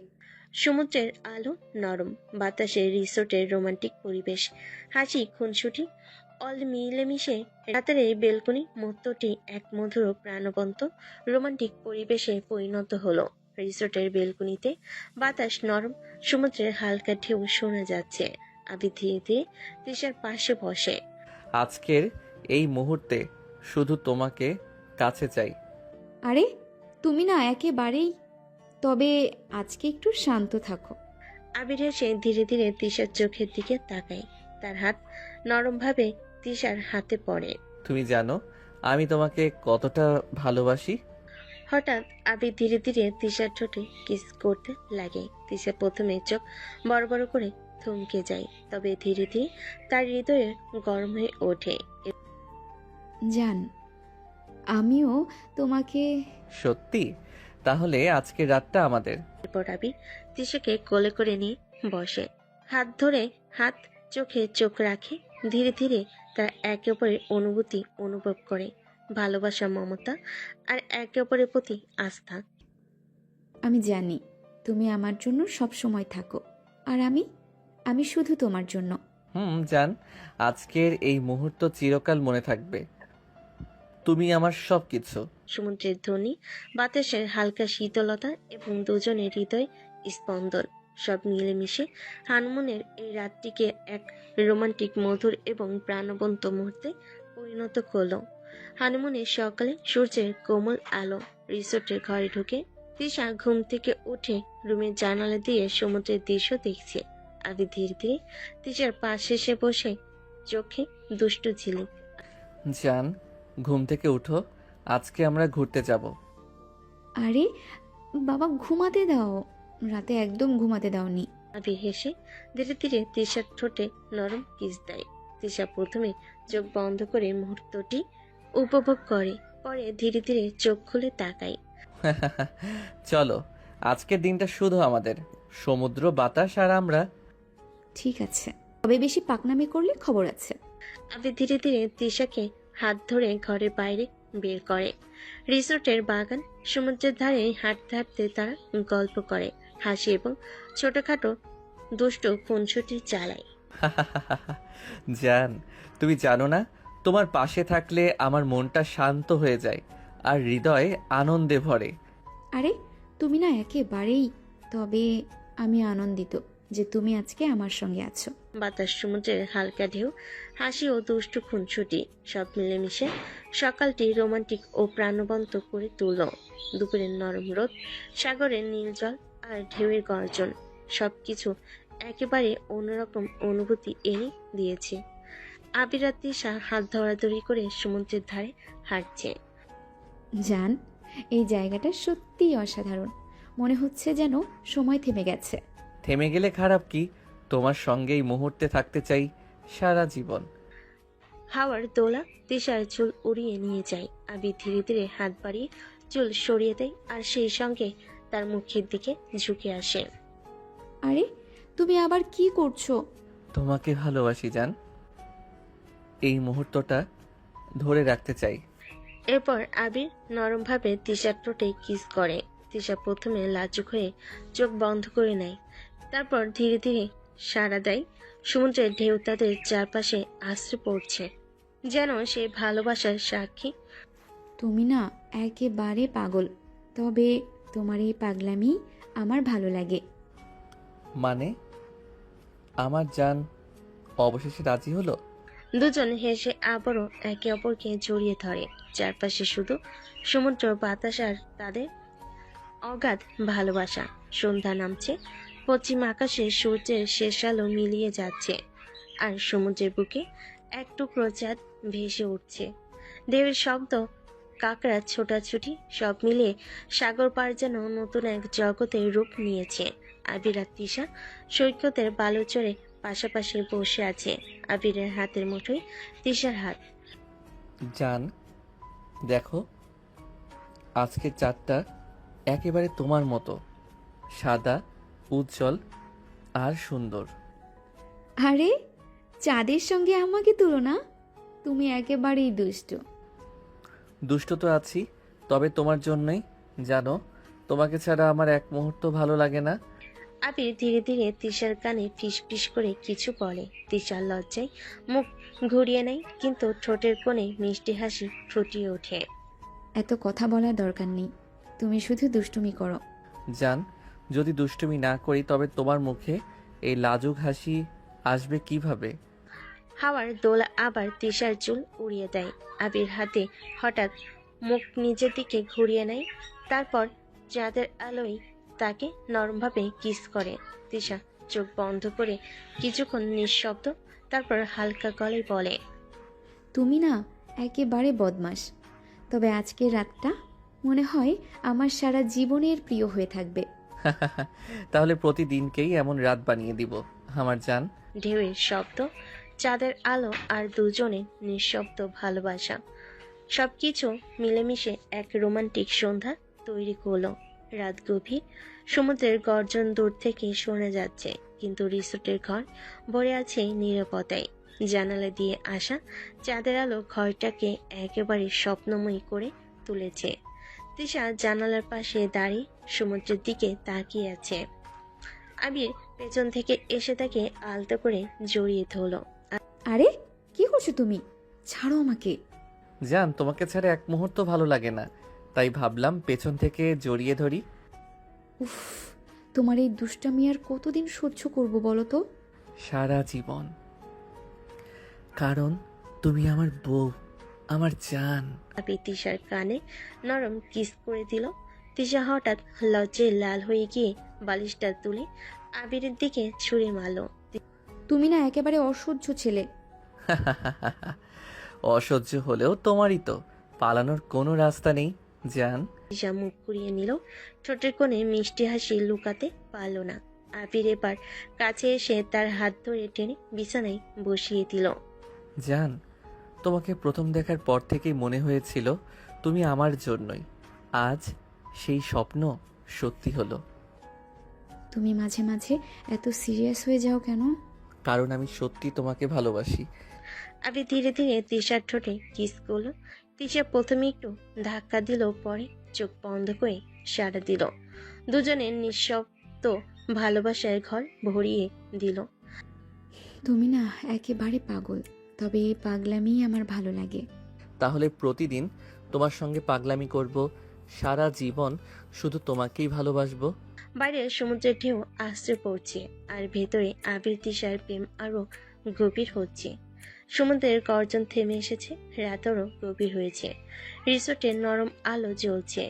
সমুদ্রের আলো, নরম বাতাসে রিসোর্টের রোমান্টিক পরিবেশ, হাসি, খুনসুটি অল মিলেমিশে রাতের এই বেলকনি মুহূর্তটি এক মধুর প্রাণবন্ত রোমান্টিক পরিবেশে পরিণত হলো। রিসোর্টের বেলকনিতে বাতাস নরম, সমুদ্রের হালকা ঢেউ শোনা যাচ্ছে। আবি ধীরে ধীরে তিশার পাশে বসে। আজকের এই মুহূর্তে শুধু তোমাকে কাছে চাই। আরে তুমি না একেবারেই, তবে আজকে একটু শান্ত থাকো। আবির হেসে ধীরে ধীরে তিশার চোখের দিকে তাকায়। তার হাত নরমভাবে তিশার হাতে পড়ে। তুমি জানো আমি তোমাকে কতটা ভালোবাসি। হঠাৎ আবির ধীরে ধীরে তিশার ঠোঁটে কিস করতে লাগে। তিশা প্রথমে চোখ বড় বড় করে থমকে যায়, তবে ধীরে ধীরে তার হৃদয়ে গরম হয়ে ওঠে। জান, আমিও তোমাকে। সত্যি? তাহলে আজকের রাতটা আমাদের। এরপর আবির তিশাকে কোলে করে নিয়ে বসে, হাত ধরে হাত, চোখে চোখ রাখে। ধীরে ধীরে তারা একে অপরের অনুভূতি অনুভব করে, ভালোবাসা, মমতা আর একে অপরের প্রতি আস্থা। আমি জানি তুমি আমার জন্য সব সময় থাকো, আর আমি শুধু তোমার জন্য। জান, আজকের এই মুহূর্ত চিরকাল মনে থাকবে। তুমি আমার সব কিছু। সমুদ্রের ধ্বনি, বাতাসের হালকা শীতলতা এবং দুজনের হৃদয় স্পন্দন সব মিলেমিশে হানিমুনের এই রাতটিকে এক রোমান্টিক, মধুর এবং প্রাণবন্ত মুহূর্তে পরিণত করলো। হানিমুনের সকালে সূর্যের কোমল আলো রিসোর্টের ঘরে ঢুকে তিশা ঘুম থেকে উঠে রুমের জানালা দিয়ে সমুদ্রের দৃশ্য দেখছে। আবি ধীরে ধীরে তিশার পাশে এসে বসে, চোখে দুষ্টু ঝিলিক। জান, ঘুম থেকে উঠো, আজকে আমরা ঘুরতে যাব। আরে বাবা, ঘুমাতে দাও, রাতে একদম ঘুমাতে দাওনি। আবি হেসে ধীরে ধীরে তিশার ঠোঁটে নরম কিস দেয়। তিশা প্রথমে চোখ বন্ধ করে মুহূর্তটি উপভোগ করে, পরে ধীরে ধীরে চোখ খুলে তাকায়। চলো, আজকের দিনটা শুধু আমাদের, সমুদ্র, বাতাস আর আমরা। ঠিক আছে, তবে বেশি পাকনামি করলে খবর আছে। আবি ধীরে ধীরে তিশাকে হাত ধরে ঘরের বাইরে বের করে। রিসোর্টের বাগান, সমুদ্রের ধারে হাঁটতে হাঁটতে তারা গল্প করে, হাসি এবং ছোটখাটো দুষ্ট খুনসুটি চালায়। জান, তুমি জানো না, তোমার পাশে থাকলে আমার মনটা শান্ত হয়ে যায় আর হৃদয় আনন্দে ভরে। আরে তুমি না একেবারেই। তবে আমি আনন্দিত যে তুমি আজকে আমার সঙ্গে আছো। বাতাস, সমুদ্রের হালকা ঢেউ, হাসি ও দুষ্টু খুনসুটি সব মিলেমিশে সকালটি রোমান্টিক ও প্রাণবন্ত করে তুলল। দুপুরের নরম রোদ, সাগরের নীল জল আর ঢেউয়ের গর্জন সবকিছু একেবারে অন্যরকম অনুভূতি এনে দিয়েছে। আবির আর তিশা হাত ধরাধরি করে সমুদ্রের ধারে হাঁটছে। জান, এই জায়গাটা সত্যিই অসাধারণ। মনে হচ্ছে যেন সময় থেমে গেছে। থেমে গেলে খারাপ কি? তোমার সঙ্গে এই মুহূর্তে থাকতে চাই সারা জীবন। হাওয়ার দোলা তিশার চুল উড়িয়ে নিয়ে যায়। আবির ধীরে ধীরে হাত বাড়িয়ে চুল সরিয়ে দেয় আর সেই সঙ্গে তার মুখের দিকে ঝুঁকে আসে। আরে তুমি আবার কি করছো? তোমাকে ভালোবাসি জান, এই মুহূর্তটা ধরে রাখতে চাই। এরপর আবির নরমভাবে তিশার ঠোঁটে কিস করে। তিশা প্রথমে লাজুক হয়ে চোখ বন্ধ করে নেয়, তারপর ধীরে ধীরে সাড়া দেয়। সমুদ্রের ঢেউ তাদের চারপাশে আশ্রে পড়ছে, যেন সে ভালোবাসার সাক্ষী। তুমি না একেবারে পাগল। তবে তোমার এই পাগলামি আমার ভালো লাগে। মানে? আমার জান অবশেষে রাজি হলো? দুজন হেসে আবারও একে অপরকে জড়িয়ে ধরে। চারপাশে শুধু সমুদ্র, বাতাস আর তাদের অগাধ ভালোবাসা। সন্ধ্যা নামছে, পশ্চিম আকাশে সূর্যের শেষ আলো মিলিয়ে যাচ্ছে আর সমুদ্রের বুকে এক টুকরো চাঁদ ভেসে উঠছে। ঢেউয়ের শব্দ, কাকড়া ছোটাছুটি সব মিলিয়ে সাগর পার যেন নতুন এক জগতের রূপ নিয়েছে। আবির আর তিশা সৈকতের বালু চড়ে পাশাপাশি বসে আছে। আবিরের হাতের মুঠোয় তিশার হাত। জান দেখো, আজকের চাঁদটা একেবারে তোমার মতো সাদা, উজ্জ্বল আর সুন্দর। আরে চাঁদের সঙ্গে আমাকে তুলনা? তুমি একেবারেই দুষ্ট। দুষ্ট তো আছি, তবে তোমার জন্যই। জানো, তোমাকে ছাড়া আমার এক মুহূর্ত ভালো লাগে না। আবির ধীরে ধীরে তিশার কানে ফিস ফিস করে কিছু বলে। তিশার লজ্জায় মুখ ঘুরিয়ে নেয়, কিন্তু ঠোঁটের কোণে মিষ্টি হাসি ফুটিয়ে ওঠে। এত কথা বলার দরকার নেই, তুমি শুধু দুষ্টুমি করো। জান, যদি দুষ্টুমি না করি তবে তোমার মুখে এই লাজুক হাসি আসবে কিভাবে? হাওয়ার দোলা আবার তিশার চুল উড়িয়ে দেয়। আবির হাতে হঠাৎ মুখ নিজের দিকে ঘুরিয়ে নেয়, তারপর চাঁদের আলোয় তাকে নরমভাবে কিস করে। তিশা চোখ বন্ধ করে কিছুক্ষণ নিঃশব্দ, তারপর হালকা গলায় বলে, তুমি না একেবারে বদমাশ। তবে আজকের রাতটা মনে হয় আমার সারা জীবনের প্রিয় হয়ে থাকবে। তাহলে প্রতিদিনকেই এমন রাত বানিয়ে দিব আমার জান। ঢেউয়ের শব্দ, চাঁদের আলো আর দুজনের নিঃশব্দ ভালোবাসা সবকিছু মিলেমিশে এক রোমান্টিক সন্ধ্যা তৈরি করলো। রাত গভীর, সমুদ্রের গর্জন দূর থেকে শোনা যাচ্ছে, কিন্তু রিসোর্টের ঘর ভরে আছে নীরবতায়। জানালা দিয়ে আসা চাঁদের আলো ঘরটাকে একেবারে স্বপ্নময়ী করে তুলেছে। তিশা জানালার পাশে দাঁড়িয়ে সমুদ্রের দিকে তাকিয়ে আছে। আবির পেছন থেকে এসে তাকে আলতো করে জড়িয়ে ধরলো। আরে কি করছো তুমি? ছাড়ো আমাকে। জান, তোমাকে ছাড়া এক মুহূর্ত ভালো লাগে না, তাই ভাবলাম পেছন থেকে জড়িয়ে ধরি। উফ, তোমার এই দুষ্টামি আর কতদিন সহ্য করব বলো তো? সারা জীবন, কারণ তুমি আমার বউ, আমার জান। আবির তিশার কানে নরম কিস করে দিল। তিশা হঠাৎ লজ্জায় লাল হয়ে গিয়ে বালিশটা তুলে আবিরের দিকে ছুঁড়ে মারল। তুমি না একেবারে অসহ্য ছেলে। অসহ্য হলেও তোমারই তো পালানোর কোনো রাস্তা নেই জান। তিশা মুখ ঘুরিয়ে নিল, ঠোঁটের কোণে মিষ্টি হাসি লুকাতে পারল না। আবির এবার কাছে এসে তার হাত ধরে টেনে বিছানায় বসিয়ে দিল। জান, তোমাকে প্রথম দেখার পর থেকেই মনে হয়েছিল তুমি আমার জন্যই। আজ সেই স্বপ্ন সত্যি হলো। তুমি মাঝে মাঝে এত সিরিয়াস হয়ে যাও কেন? কারণ আমি সত্যি তোমাকে ভালোবাসি। আবির ধীরে ধীরে তিশার ঠোঁটে কিস করলো। তিশা প্রথমে একটু ধাক্কা দিল, পরে চোখ বন্ধ করে সাড়া দিল। দুজনের নিঃশব্দ ভালোবাসার ঘর ভরিয়ে দিল। তুমি না একেবারে পাগল, তবে এই পাগলামি আমার ভালো লাগে। তাহলে প্রতিদিন তোমার সঙ্গে পাগলামি করব, সারা জীবন শুধু তোমাকেই ভালোবাসবো। বাইরে সমুদ্রের ঢেউ আশ্রে পড়ছে আর ভেতরে আবির তিশার প্রেম আরো গভীর হচ্ছে। সমুদ্রের গর্জন থেমে এসেছে, রাত আরো গভীর হয়েছে। রিসোর্টের নরম আলো জ্বলছে।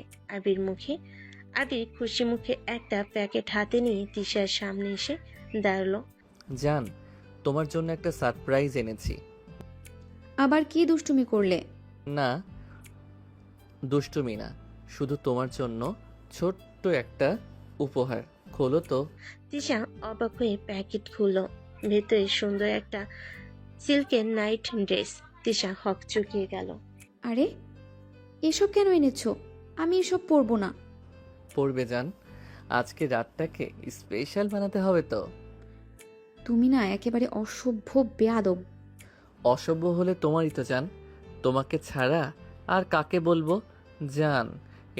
আবির খুশি মুখে একটা প্যাকেট হাতে নিয়ে তিশার সামনে এসে দাঁড়ালো। জান, তোমার জন্য একটা সারপ্রাইজ এনেছি। আবার কি দুষ্টুমি করলে? না, দুষ্টুমি না, শুধু তোমার জন্য ছোট্ট একটা উপহার। খোলো তো। তিশা অবাক হয়ে প্যাকেট খুললো। ভেতরে সুন্দর একটা সিল্কের নাইট ড্রেস। তিশা হকচকিয়ে গেল। আরে, এসব কেন এনেছো? আমি এসব পরবো না। পড়বে জান, আজকে রাতটাকে স্পেশাল বানাতে হবে তো। তুমি না একেবারে অসভ্য বেয়াদব। অসভ্য হলে তোমারই তো জান, তোমাকে ছাড়া আর কাকে বলবো। জান,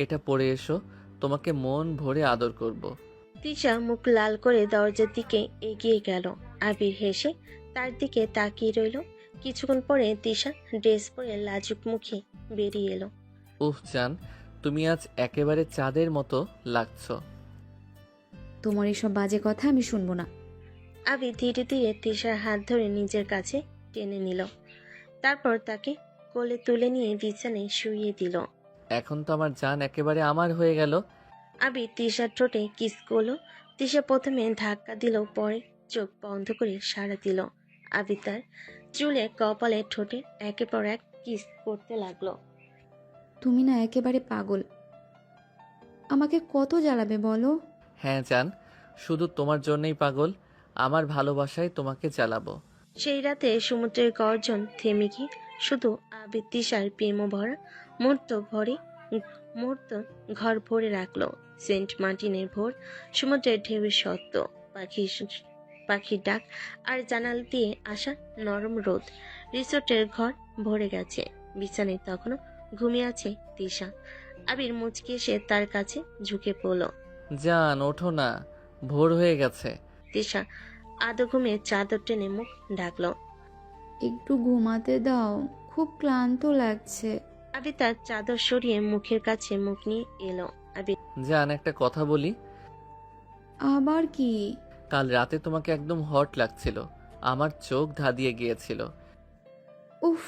এটা পরে এসো, তোমাকে মন ভরে আদর করব। তিশা মুখ লাল করে দরজার দিকে এগিয়ে গেল। আবির হেসে তার দিকে তাকিয়ে রইল। কিছুক্ষণ পরে তিশা ড্রেস পরে লাজুক মুখে বেরিয়ে এলো। উফ জান, তুমি আজ একেবারে চাঁদের মতো লাগছো। তোমার এসব বাজে কথা আমি শুনবো না। আবির ধীরে ধীরে তিশার হাত ধরে নিজের কাছে টেনে নিল। তারপর তাকে কোলে তুলে নিয়ে বিছানায় শুইয়ে দিল। এখন তো আমার জান একেবারে আমার হয়ে গেল। আবির তিশার ঠোঁটে কিস করলো। তিশা প্রথমে ধাক্কা দিল, পরে চোখ বন্ধ করে সাড়া দিল। আবির তার চুলে, কপালে, ঠোঁটে একের পর এক কিস করতে লাগলো। তুমি না একেবারে পাগল। আমাকে কত জ্বালাবে বলো? হ্যাঁ জান, শুধু তোমার জন্যই পাগল, আমার ভালোবাসায় তোমাকে জ্বালাবো। সেই রাতে সমুদ্রের গর্জন থেমে গিয়ে শুধু আবির তিশার প্রেম ভরা মুহূর্ত ঘর ভরে রাখলো। সেন্ট মার্টিনের ভোর, সমুদ্রের ঢেউয়ের শব্দ, পাখির ডাক আর জানাল দিয়ে আসা নরম রোদ। রিসোর্টের ঘর ভরে গেছে। বিছানায় তখনও ঘুমিয়ে আছে তিশা। আবির মুচকি এসে তার কাছে ঝুঁকে পড়ল। জান, ওঠো না, ভোর হয়ে গেছে। তিশা আদো ঘুমে চাদর টেনে মুখ ঢাকলো। একটু ঘুমাতে দাও, খুব ক্লান্ত লাগছে। আবির তার চাদর সরিয়ে মুখের কাছে মুখ নিয়ে এলো। আবির জান, একটা কথা বলি। আবার কি? কাল রাতে তোমাকে একদম হট লাগছিল, আমার চোখ ধাঁধিয়ে গিয়েছিল। উফ,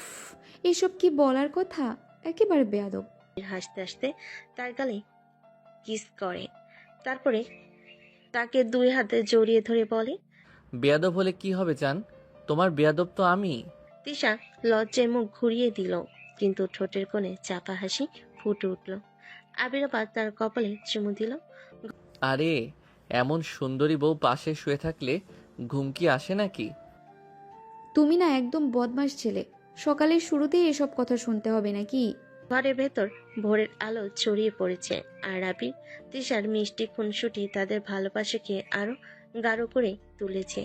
এসব কি বলার কথা? একেবারে বেয়াদব। হাসতে হাসতে তার গালে কিস করে। তারপরে তাকে দুই হাতে জড়িয়ে ধরে বলে, বেয়াদব হলে কি হবে জান, তোমার বেয়াদব তো আমি। তিশা লজ্জায় মুখ ঘুরিয়ে দিল, কিন্তু ঠোঁটের কোণে চাপা হাসি ফুটে উঠল। আবির আবার তার কপালে চুমু দিল। আরে, এমন সুন্দরী বউ পাশে শুয়ে থাকলে ঘুম কি আসে নাকি? তুমি না একদম বদমাশ ছেলে। সকালের শুরুতেই এসব কথা শুনতে হবে নাকি? ঘরের ভেতর ভোরের আলো ছড়িয়ে পড়েছে, আর আবির তিশার মিষ্টি খুনসুটি তাদের ভালোবাসাকে আরো গাঢ় করে তুলেছে।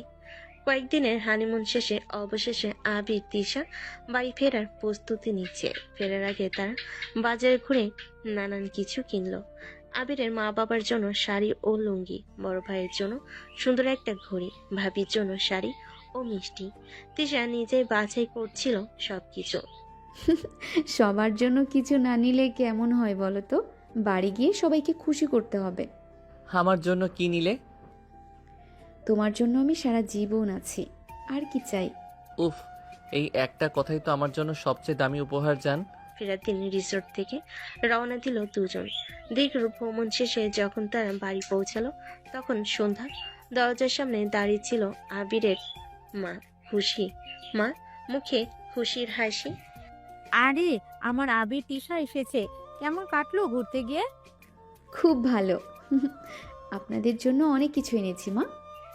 কয়েকদিনের হানিমুন শেষে অবশেষে আবির তিশা বাড়ি ফেরার প্রস্তুতি নিচ্ছে। ফেরার আগে তারা বাজারে ঘুরে নানান কিছু কিনলো। আবিরের মা বাবার জন্য শাড়ি ও লুঙ্গি, বড় ভাইয়ের জন্য সুন্দর একটা ঘড়ি, ভাবির জন্য শাড়ি ও মিষ্টি। তিশা নিজেই বাছাই করছিল সবকিছু। সবার জন্য কিছু না নিলে কেমন হয় বলো তো? বাড়ি গিয়ে সবাইকে খুশি করতে হবে। আমার জন্য কি নিলে? তোমার জন্য আমি সারা জীবন আছি, আর কি চাই? উফ, এই একটা কথাই তো আমার জন্য সবচেয়ে দামি উপহার জান। ফেরার দিন রিসোর্ট থেকে রওনা দিল দুজন। দীর্ঘ ভ্রমণ শেষে যখন তারা বাড়ি পৌঁছালো, তখন সন্ধ্যা। দরজার সামনে দাঁড়িয়ে ছিল আবিরের মা মা মুখে খুশির হাসি। আরে, আমার আবির তিশা এসেছে। কেমন কাটলো ঘুরতে গিয়ে? খুব ভালো। আপনাদের জন্য অনেক কিছু এনেছি মা।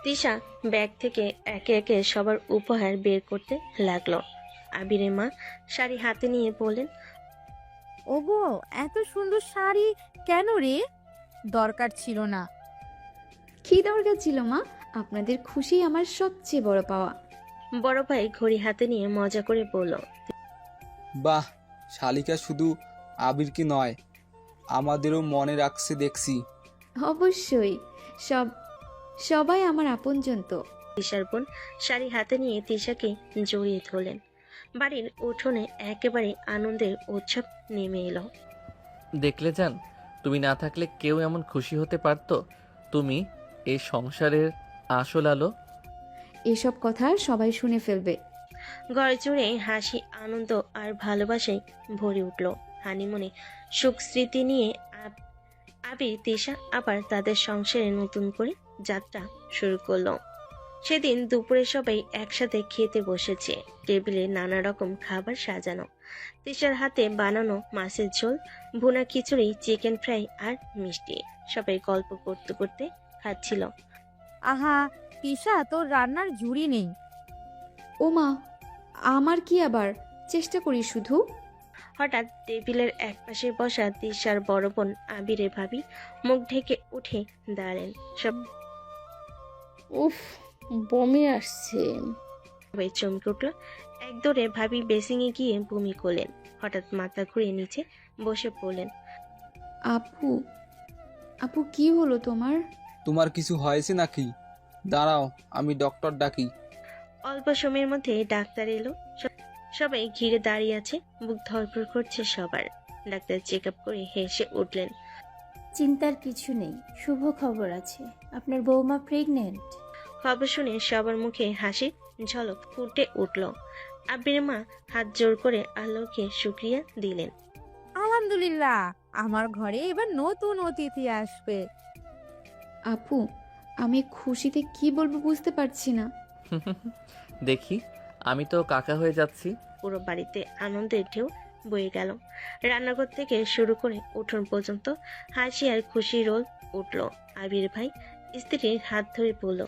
তিশা ব্যাগ থেকে একে একে সবার উপহার বের করতে লাগলো। আবিরের মা শাড়ি হাতে নিয়ে বললেন, ওগো, এত সুন্দর শাড়ি কেন রে? দরকার ছিল না। কি দরকার ছিল মা? আপনাদের খুশি আমার সবচেয়ে বড় পাওয়া। বড় ভাই ঘড়ি হাতে নিয়ে মজা করে বলল, বাহ, শালিকা শুধু আবিরকে নয়, আমাদেরও মনে রাখছে দেখছি। অবশ্যই, সবাই আমার আপনজন তো। তিশার বোন শাড়ি হাতে নিয়ে তিশাকে জড়িয়ে ধরলেন। বাড়ির উঠোনে একেবারে আনন্দের উৎসব নেমে এলো। দেখলে যান, তুমি না থাকলে কেউ এমন খুশি হতে পারতো? তুমি এই সংসারের আসল আলো। এসব কথা সবাই শুনে ফেলবে। ঘরে জুড়ে হাসি, আনন্দ আর ভালোবাসায় ভরে উঠল। হানিমুনে সুখ স্মৃতি নিয়ে আবির তিশা আবার তাদের সংসারে নতুন করে যাত্রা শুরু করলো। সেদিন দুপুরে সবাই একসাথে খেতে বসেছে। টেবিলে নানা রকম খাবার সাজানো। তিশার হাতে বানানো মাছের ঝোল, ভুনা খিচুড়ি, চিকেন ফ্রাই আর মিষ্টি। সবাই গল্প করতে করতে খাচ্ছিল। আহা তিশা, তোর রান্নার জুড়ি নেই। ও মা, আমার কি আবার? চেষ্টা করি শুধু। হঠাৎ টেবিলের একপাশে বসা তিশার বড় বোন আবিরে ভাবি মুখ ঢেকে উঠে দাঁড়ালেন। উফ, বমি আসছে। সবাই চমকে উঠল। এক দৌড়ে ভাবি বেসিংয়ে গিয়ে বমি করলেন। হঠাৎ মাথা ঘুরে নিচে বসে পড়লেন। আপু, আপু কি হলো তোমার? তোমার কিছু হয়েছে নাকি? দাঁড়াও, আমি ডক্টর ডাকি। অল্প সময়ের মধ্যে ডাক্তার এলো। সবাই ঘিরে দাঁড়িয়ে আছে। বুক ধড়ফড় করছে সবার। ডাক্তার চেক আপ করে হেসে উঠলেন। চিন্তার কিছু নেই, শুভ খবর আছে, আপনার বৌমা প্রেগনেন্ট। খবর শুনে সবার মুখে হাসি ঝলক ফুটে উঠল। আবির মা হাত জোর করে আল্লাহকে শুকরিয়া দিলেন। আলহামদুলিল্লাহ, আমার ঘরে এবার নতুন অতিথি আসবে। আপু, আমি খুশিতে কি বলবো বুঝতে পারছি না। দেখি, আমি তো কাকা হয়ে যাচ্ছি। পুরো বাড়িতে আনন্দের ঢেউ বয়ে গেল। রান্নাঘর থেকে শুরু করে উঠোন পর্যন্ত হাসি আর খুশি রোল উঠল। আবির ভাই স্ত্রীর হাত ধরে বলল,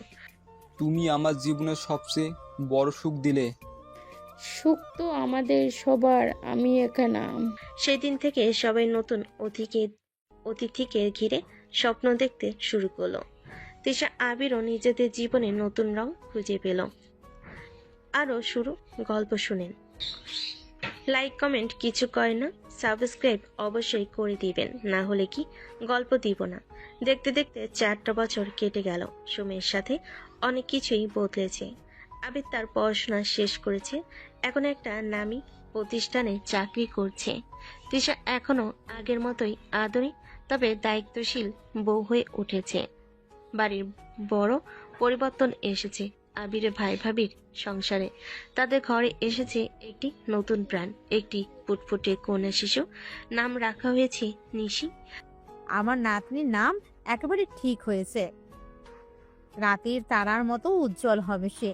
তুমি আমার জীবনের সবচেয়ে বড় সুখ দিলে। সুখ তো আমাদের সবার, আমি একা না। সেদিন থেকে সবাই নতুন অতিথিকে ঘিরে স্বপ্ন দেখতে শুরু করলো। তিশা আবিরও নিজেদের জীবনে নতুন রং খুঁজে পেল। আরও শুরু গল্প শুনেন। লাইক কমেন্ট কিছু করে না, সাবস্ক্রাইব অবশ্যই করে দিবেন, না হলে কি গল্প দিব না। দেখতে দেখতে 4টা বছর কেটে গেল। সময়ের সাথে অনেক কিছুই বদলেছে। আবির তার পড়াশোনা শেষ করেছে, এখন একটা নামী প্রতিষ্ঠানে চাকরি করছে। তিশা এখনো আগের মতোই আদরে তবে দায়িত্বশীল বউ হয়ে উঠেছে। বাড়ির বড় পরিবর্তন এসেছে আবিরের ভাই ভাবির সংসারে। তাদের ঘরে এসেছে একটি নতুন প্রাণ, একটি ফুটফুটে কন্যা শিশু। নাম রাখা হয়েছে নিশি। আমার নাতনির নাম একেবারে ঠিক হয়েছে, রাতের তারার মতো উজ্জ্বল হবে সে।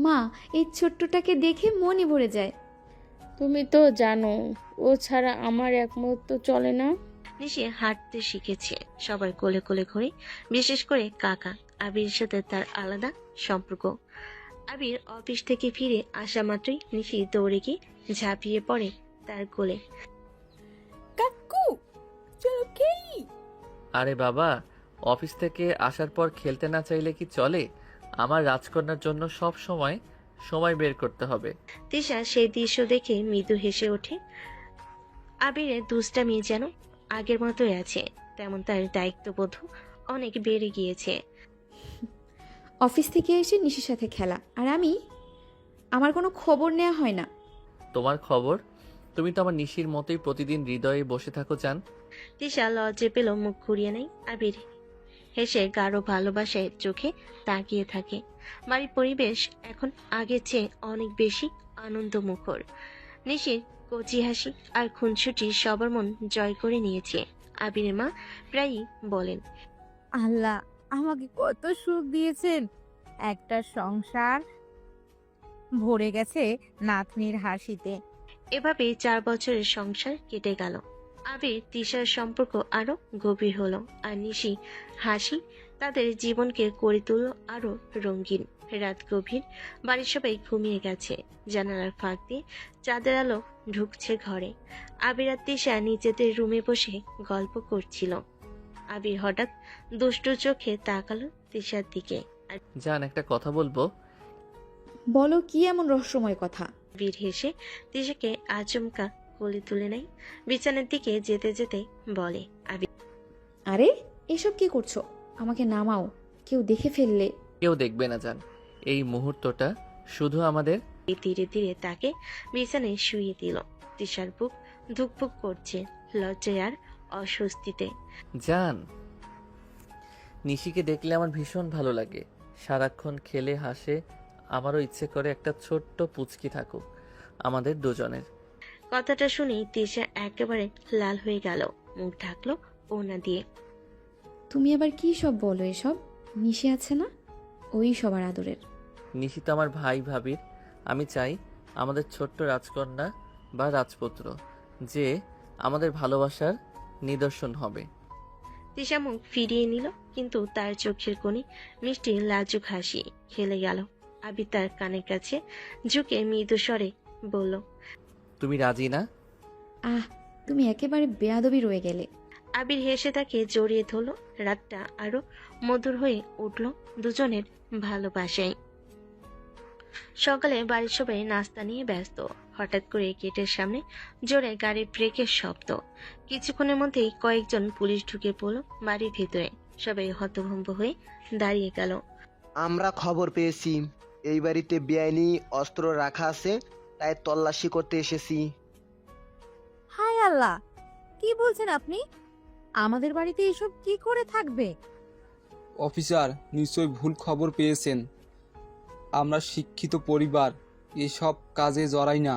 মা, এই ছোট্টটাকে দেখে মনই ভরে যায়। তুমি তো জানো ও ছাড়া আমার এক মুহূর্ত চলে না। নিশি হাঁটতে শিখেছে সবার কোলে কোলে ঘুরে, বিশেষ করে কাকা। আবিরের সাথে তার আলাদা সম্পর্ক। আবির অফিস থেকে ফিরে আসা মাত্রই নিশি দৌড়ে গিয়ে ঝাঁপিয়ে পড়ে তার কোলে। কাকু, চলো খেই। আরে বাবা, অফিস থেকে আসার পর খেলতে না চাইলে কি চলে? আমার রাজকন্যার জন্য সব সময় বের করতে হবে। তিশা সেই দৃশ্য দেখে মৃদু হেসে ওঠে। আবিরের দুষ্টামি যেন আগের মতোই আছে, তেমন তার দায়িত্ববোধ অনেক বেড়ে গিয়েছে। অফিস থেকে এসে নিশির সাথে খেলা, আর আমার কোনো খবর নেওয়া হয় না। তোমার খবর? তুমি তো আমার নিশির মতোই প্রতিদিন হৃদয়ে বসে থাকো জান। তিশা লজ্জে পেল, মুখ ঘুরিয়ে নেয়। আবির হেসে গাঢ় ভালোবাসায় চোখে তাকিয়ে থাকে। বাড়ির পরিবেশ এখন আগের চেয়ে অনেক বেশি আনন্দমুখর। নিশির কচি হাসি আর খুনসুটি সবার মন জয় করে নিয়েছে। আবিরের মা প্রায়ই বলেন, আল্লাহ আমাকে কত সুখ দিয়েছেন, একটা সংসার ভরে গেছে নাতনির হাসিতে। এভাবে 4 বছরের সংসার কেটে গেল। আবির তিশার সম্পর্ক আরো গভীর হলো, আর নিশি হাসি তাদের জীবনকে করে তুলল আরো রঙিন। রাত গভীর, বাড়ির সবাই ঘুমিয়ে গেছে। জানালার ফাঁক দিয়ে চাঁদের আলো ঢুকছে ঘরে। আবির আর তিশা নিজেদের রুমে বসে গল্প করছিল। আবির হঠাৎ দুষ্টু চোখে তাকালো তিশার দিকে। জান, একটা কথা বলবো। বলো, কি এমন রহস্যময় কথা? আবির হেসে তিশাকে আচমকা কোলে তুলে নেয়। বিছানার দিকে যেতে যেতে বলে, আবির, আরে এসব কি করছো? আমাকে নামাও, কেউ দেখে ফেললে। কেউ দেখবে না জান, এই মুহূর্তটা শুধু আমাদের। ধীরে ধীরে তাকে বিছানায় শুইয়ে দিল। তিশার বুক ধুকপুক করছে লজ্জায় আর অস্বস্তিতে। জান, নিশিকে দেখলে আমার ভীষণ ভালো লাগে। সারাক্ষণ খেলে হাসে। আমারও ইচ্ছে করে একটা ছোট্ট পুচকি থাকুক আমাদের দুজনের। কথাটা শুনেই তিশা একেবারে লাল হয়ে গেল, মুখ ঢাকলো ওনা দিয়ে। তুমি আবার কি সব বলো এসব? মিশে আছে না, ওই সবার আদরের। নিশি তো আমার ভাই ভাবির। আমি চাই আমাদের ছোট্ট রাজকন্যা বা রাজপুত্র যে আমাদের ভালোবাসার নিদর্শন হবে। তিশা মুখ ফিরিয়ে নিল, কিন্তু তার চোখের কোণে মিষ্টি লাজুক হাসি খেলে গেল। আবির তার কানের কাছে ঝুঁকে মৃদু স্বরে বলল, তুমি রাজি না? আহ, তুমি একেবারে বেয়াদবি রয়ে গেলে। আবির হেসে তাকে জড়িয়ে ধরল। রাতটা আরো মধুর হয়ে উঠল দুজনের ভালোবাসায়। সকালে বাড়ির সবাই নাস্তা নিয়ে ব্যস্ত। হঠাৎ করে গেটের সামনে জোরে গাড়ির ব্রেকের শব্দ। কিছুক্ষণের মধ্যেই কয়েকজন পুলিশ ঢুকে পড়ল বাড়ির ভেতরে। সবাই হতভম্ব হয়ে দাঁড়িয়ে গেল। আমরা খবর পেয়েছি এই বাড়িতে বেআইনি অস্ত্র রাখা আছে, তাই তল্লাশি করতে এসেছি। হায় আল্লাহ, কি বলছেন আপনি? আমাদের বাড়িতে এসব কি করে থাকবে? অফিসার নিশ্চয়ই ভুল খবর পেয়েছেন। আমরা শিক্ষিত পরিবার, এসব কাজে জড়াই না।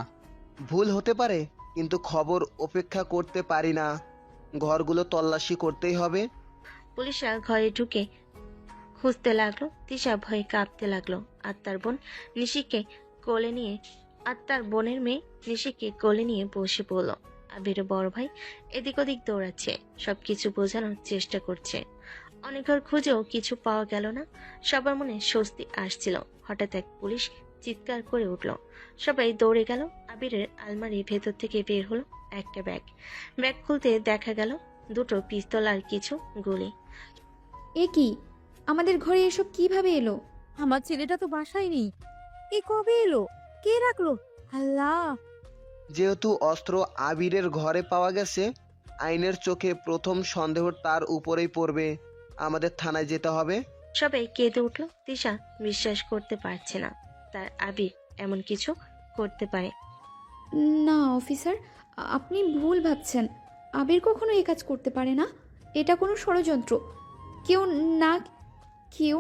ভুল হতে পারে, কিন্তু খবর উপেক্ষা করতে পারি না। ঘরগুলো তল্লাশি করতেই হবে। পুলিশরা ঘরে ঢুকে খুঁজতে লাগলো। তিশা ভয়ে কাঁপতে লাগলো। আত্মার বোনের মেয়ে নিশিকে কোলে নিয়ে বসে পড়ল। আবির বড় ভাই এদিক ওদিক দৌড়াচ্ছে, সবকিছু বোঝানোর চেষ্টা করছে। অনেক ঘর খুঁজেও কিছু পাওয়া গেল না। সবার মনে স্বস্তি আসছিল। হঠাৎ এক পুলিশ চিৎকার করে উঠল। সবাই দৌড়ে গেল। আবিরের আলমারির ভেতর থেকে বের হলো একটা ব্যাগ। ব্যাগ খুলতে দেখা গেল দুটো পিস্তল আর কিছু গুলি। এ কি, আমাদের ঘরে এসব কিভাবে এলো? আমার ছেলেটা তো বাসায় নেই। এ কবে এলো? কে রাখলো? আল্লাহ! যেহেতু অস্ত্র আবিরের ঘরে পাওয়া গেছে, আইনের চোখে প্রথম সন্দেহ তার উপরেই পড়বে। আমাদের থানায় যেতে হবে। সবাই কেঁদে উঠল। তিশা বিশ্বাস করতে পারছে না তার আবির এমন কিছু করতে পারে। না অফিসার, আপনি ভুল ভাবছেন। আবির কখনো এই কাজ করতে পারে না। এটা কোনো ষড়যন্ত্র। কেউ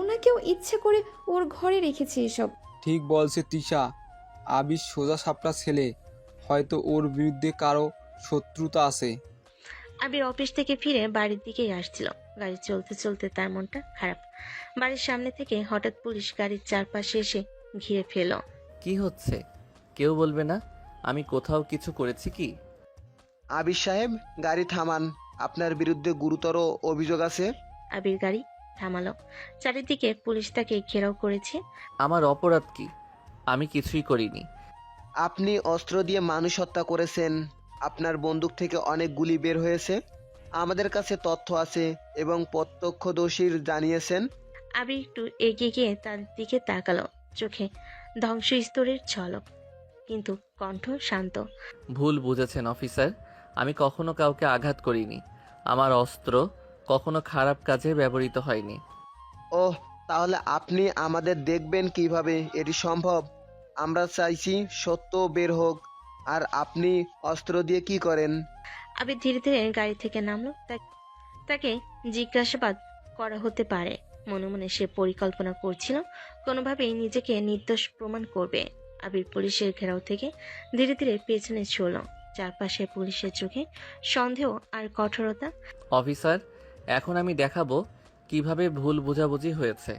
না কেউ ইচ্ছে করে ওর ঘরে রেখেছে এসব। ঠিক বলছে তিশা, আবির সোজা সাপটা ছেলে। হয়তো ওর বিরুদ্ধে কারো শত্রুতা আছে। আবির অফিস থেকে ফিরে বাড়ির দিকেই আসছিল। গাড়ি চলতে চলতে তার মনটা খারাপ। বাড়ির সামনে থেকে হঠাৎ পুলিশ গাড়ির চারপাশে এসে ঘিরে ফেলল। কি হচ্ছে? কেউ বলবে না আমি কোথাও কিছু করেছি কি? আবির সাহেব, গাড়ি থামান। আপনার বিরুদ্ধে গুরুতর অভিযোগ আছে। আবির গাড়ি থামালো। চারিদিকে পুলিশ তাকে ঘেরাও করেছে। আমার অপরাধ কি? আমি কিছুই করিনি। আপনি অস্ত্র দিয়ে মানুষ হত্যা করেছেন। আপনার বন্দুক থেকে অনেক গুলি বের হয়েছে। আমাদের কাছে তথ্য আছে এবং প্রত্যক্ষদর্শীর জানিয়েছেন। আবির একটু এগিয়ে গিয়ে তার দিকে তাকালো। চোখে ধ্বংসস্তূপের ঝলক, কিন্তু কণ্ঠ শান্ত। ভুল বুঝেছেন অফিসার, আমি কখনো কাউকে আঘাত করিনি। আমার অস্ত্র কখনো খারাপ কাজে ব্যবহৃত হয়নি। ওহ, তাহলে আপনি আমাদের দেখবেন কিভাবে? এটি সম্ভব? আমরা চাইছি সত্য বের হোক। আর আপনি অস্ত্র দিয়ে কি করেন? আবির ধীরে ধীরে গাড়ি থেকে নামলো। তাকে জিজ্ঞাসাবাদ করা হতে পারে। মনে মনে সে পরিকল্পনা করছিল কোনোভাবেই নিজেকে নির্দোষ প্রমাণ করবে। আবির পুলিশের ঘেরাও থেকে ধীরে ধীরে পেছনে চলল। চারপাশে পুলিশের চোখে সন্দেহ আর কঠোরতা। অফিসার, এখন আমি দেখাবো কিভাবে ভুল বোঝাবুঝি হয়েছে।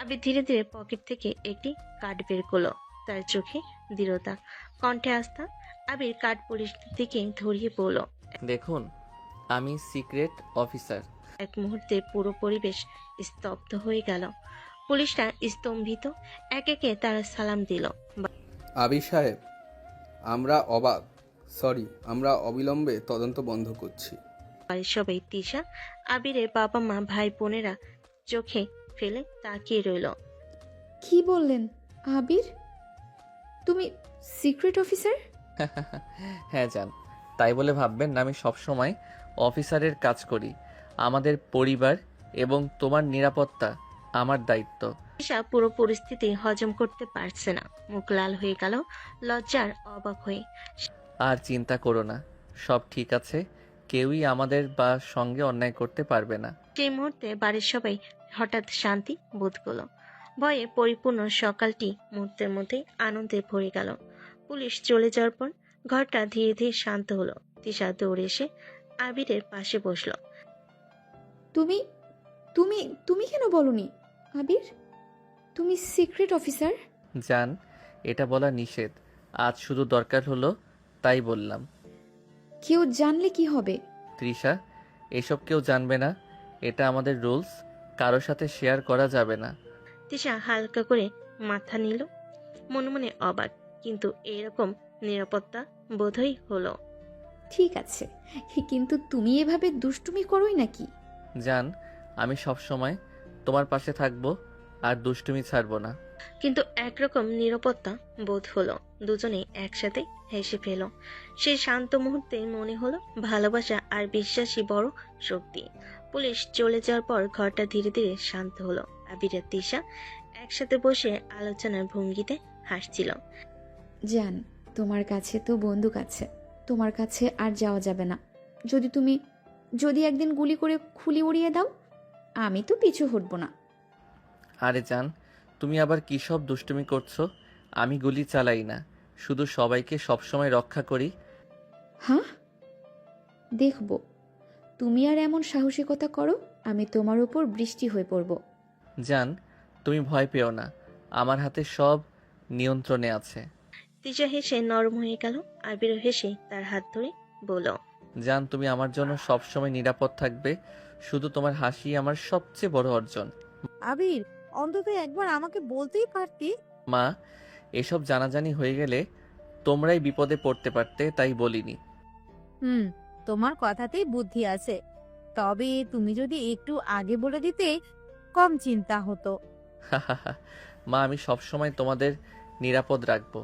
আবির ধীরে ধীরে পকেট থেকে একটি কার্ড বের করলো। তার চোখে দৃঢ়তা, কণ্ঠে আস্থা। আবির কার্ড পুলিশের দিকে ধরিয়ে পড়ল। দেখুন, আমি সিক্রেট অফিসার। এক মুহূর্তে পুরো পরিবেশ স্তব্ধ হয়ে গেল। পুলিশরা স্তম্ভিত। একে একে তারা সালাম দিল। আবির সাহেব, আমরা অবাক। সরি, আমরা অবিলম্বে তদন্ত বন্ধ করছি। বাড়ির সবাই তিশা, আবিরের বাবা মা, ভাই বোনেরা চোখে ফেলে তাকিয়ে রইল। কি বললেন আবির? তুমি সিক্রেট অফিসার? হ্যাঁ জান, তাই বলে ভাববেন না আমি সবসময় অফিসারের কাজ করি। আমাদের পরিবার এবং তোমার নিরাপত্তা আমার দায়িত্ব। তিশা পুরো পরিস্থিতি হজম করতে পারছে না, মুখ লাল হয়ে গেল লজ্জার অবাক হয়ে। আর চিন্তা করো না, সব ঠিক আছে। কেউই আমাদের বা সঙ্গে অন্যায় করতে পারবে না। সেই মুহূর্তে বাড়ির সবাই হঠাৎ শান্তি বোধ করলো। ভয়ে পরিপূর্ণ সকালটি মুহূর্তের মধ্যেই আনন্দে ভরে গেল। পুলিশ চলে যাওয়ার পর ঘরটা ধীরে ধীরে শান্ত হলো। তিশা দৌড়ে এসে আবিরের পাশে বসলো। তুমি তুমি তুমি কেন বলনি আবির? তুমি সিক্রেট অফিসার? জান, এটা বলা নিষেধ। আজ শুধু দরকার হলো তাই বললাম। কেউ জানলে কি হবে? তৃষা, এসব কেউ জানবে না। এটা আমাদের রুলস, কারো সাথে শেয়ার করা যাবে না। তিশা হালকা করে মাথা নিল, মনে মনে অবাক, কিন্তু এরকম নিরাপত্তা বোধই হলো। ঠিক আছে, কিন্তু তুমি এভাবে দুষ্টুমি করোই নাকি? জান, আমি সব সময় তোমার পাশে থাকবো আর দুষ্টুমি ছাড়বো না। কিন্তু একরকম নিরাপত্তা বোধ হলো। দুজনেই একসাথে হেসে ফেল। সেই শান্ত মুহূর্তে মনে হলো ভালোবাসা আর বিশ্বাসই বড় শক্তি। পুলিশ চলে যাওয়ার পর ঘরটা ধীরে ধীরে শান্ত হলো। আবির আর তিশা একসাথে বসে আলোচনার ভঙ্গিতে হাসছিল। জান, তোমার কাছে তো বন্দুক আছে, তোমার কাছে আর যাওয়া যাবে না। যদি একদিন গুলি করে খুলি উড়িয়ে দাও, আমি তো পিছু হটবো না। আরে জান, তুমি আবার কী সব দুষ্টুমি করছো? আমি গুলি চালাই না, শুধু সবাইকে সবসময় রক্ষা করি। হ্যাঁ, দেখব তুমি আর এমন সাহসিকতা করো, আমি তোমার উপর বৃষ্টি হয়ে পড়ব। জান, তুমি ভয় পেও না, আমার হাতে সব নিয়ন্ত্রণে আছে। তিশা হেসে নরম হয়ে গেল। আবিরও হেসে তার হাত ধরে বলল, জান, তুমি আমার জন্য সবসময় নিরাপদ থাকবে। শুধু তোমার হাসি আমার সবচেয়ে বড় অর্জন। আবির, অন্তত একবার আমাকে বলতেই পারতি। মা, এসব জানাজানি হয়ে গেলে তোমরাই বিপদে পড়তে পারতে, তাই বলিনি। তোমার কথাতেই বুদ্ধি আছে। তবে তুমি যদি একটু আগে বলে দিতে, কম চিন্তা হতো। মা, আমি সবসময় তোমাদের নিরাপদ রাখবো।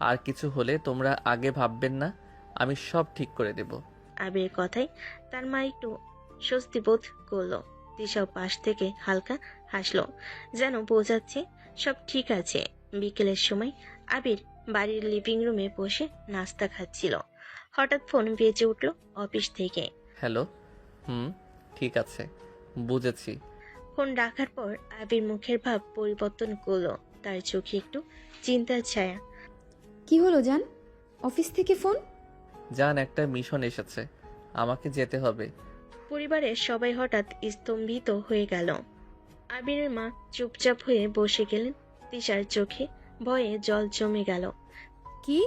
আর কিছু হলে তোমরা আগে ভাববেন না, আমি সব ঠিক করে দেব। আবিরের কথায় তার মা একটু স্বস্তি বোধ করলো। তিশাও পাশ থেকে হালকা হাসলো, যেন বোঝাচ্ছে সব ঠিক আছে। বিকেলের সময় আবির বাড়ির লিভিং রুমে বসে নাস্তা খাচ্ছিল। হঠাৎ ফোন বেজে উঠল অফিস থেকে। হ্যালো। ঠিক আছে, বুঝেছি। ফোন রাখার পর আবির মুখের ভাব পরিবর্তন করলো, তার চোখে একটু চিন্তার ছায়া। কি হলো জান, অফিস থেকে ফোন? জান, একটা মিশন এসেছে, আমাকে যেতে হবে। পরিবারের সবাই হঠাৎ স্তম্ভিত হয়ে গেল। আবিরের মা চুপচাপ হয়ে বসে গেলেন। তিশার চোখে ভয়ে জল জমে গেল। কি,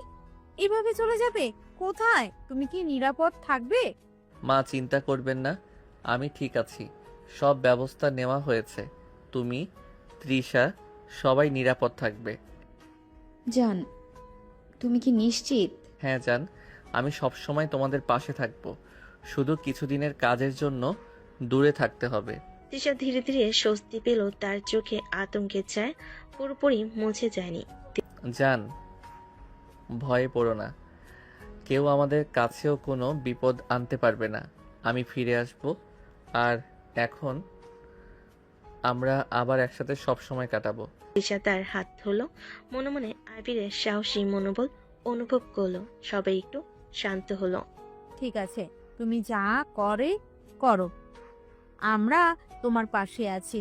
এভাবে চলে যাবে? কোথায়? তুমি কি নিরাপদ থাকবে? মা, চিন্তা করবেন না, আমি ঠিক আছি। সব ব্যবস্থা নেওয়া হয়েছে। তুমি, তৃষা, সবাই নিরাপদ থাকবে। জান, তুমি কি নিশ্চিত? হ্যাঁ জান, আমি সব সময় তোমাদের পাশে থাকবো। শুধু কিছুদিনের কাজের জন্য দূরে থাকতে হবে। তিশা ধীরে ধীরে স্বস্তি পেল। তার চোখে আতঙ্কের ছায়া পুরোপুরি মুছে যায়নি। জান, ভয়ে পড়ো না। কেউ আমাদের কাছেও কোনো বিপদ আনতে পারবে না। আমি ফিরে আসব। আর এখন আমরা আবার একসাথে সব সময় কাটাবো। তিশা তার হাত ধরলো, মনে মনে আবিরের সাহসী মনোবল অনুভব করলো। সবাই একটু শান্ত হলো। ঠিক আছে, তুমি যা করো, আমরা তোমার পাশে আছি।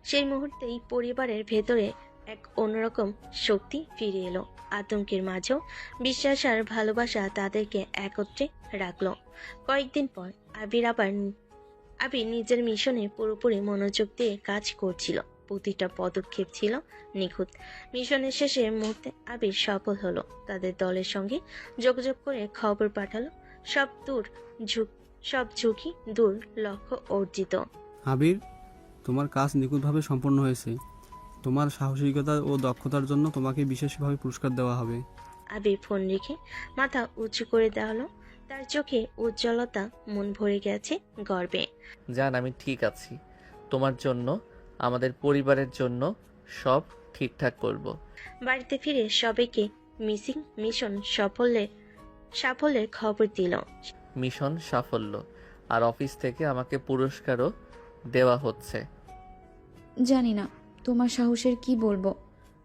সেই মুহূর্তেই পরিবারের ভেতরে এক অন্যরকম শক্তি ফিরে এলো। আতঙ্কের মাঝেও বিশ্বাস আর ভালোবাসা তাদেরকে একত্রে রাখলো। কয়েকদিন পর আবির নিজের মিশনে পুরোপুরি মনোযোগ দিয়ে কাজ করছিল। প্রতিটা পদক্ষেপ ছিল নিখুঁত। মিশনের শেষে মুহূর্তে আবির সফল হলো। তাদের দলের সঙ্গে যোগাযোগ করে খবর পাঠালো। সব ঝুঁকি দূর, লক্ষ্য অর্জিত। আবির, তোমার কাজ নিখুঁতভাবে সম্পন্ন হয়েছে। তোমার সাহসিকতা ও দক্ষতার জন্য তোমাকে বিশেষভাবে পুরস্কার দেওয়া হবে। আবির ফোন রেখে মাথা উঁচু করে দেওয়ালো। তার চোখে উজ্জ্বলতা, মন ভরে গেছে গর্বে। জান, আমি ঠিক আছি। তোমার জন্য, আমাদের পরিবারের জন্য সব ঠিকঠাক করব। বাড়িতে ফিরে সবাইকে মিশন সাফল্যের খবর দিল। মিশন সাফল্য, আর অফিস থেকে আমাকে পুরস্কারও দেওয়া হচ্ছে। জানি না তোমার সাহসের কি বলবো,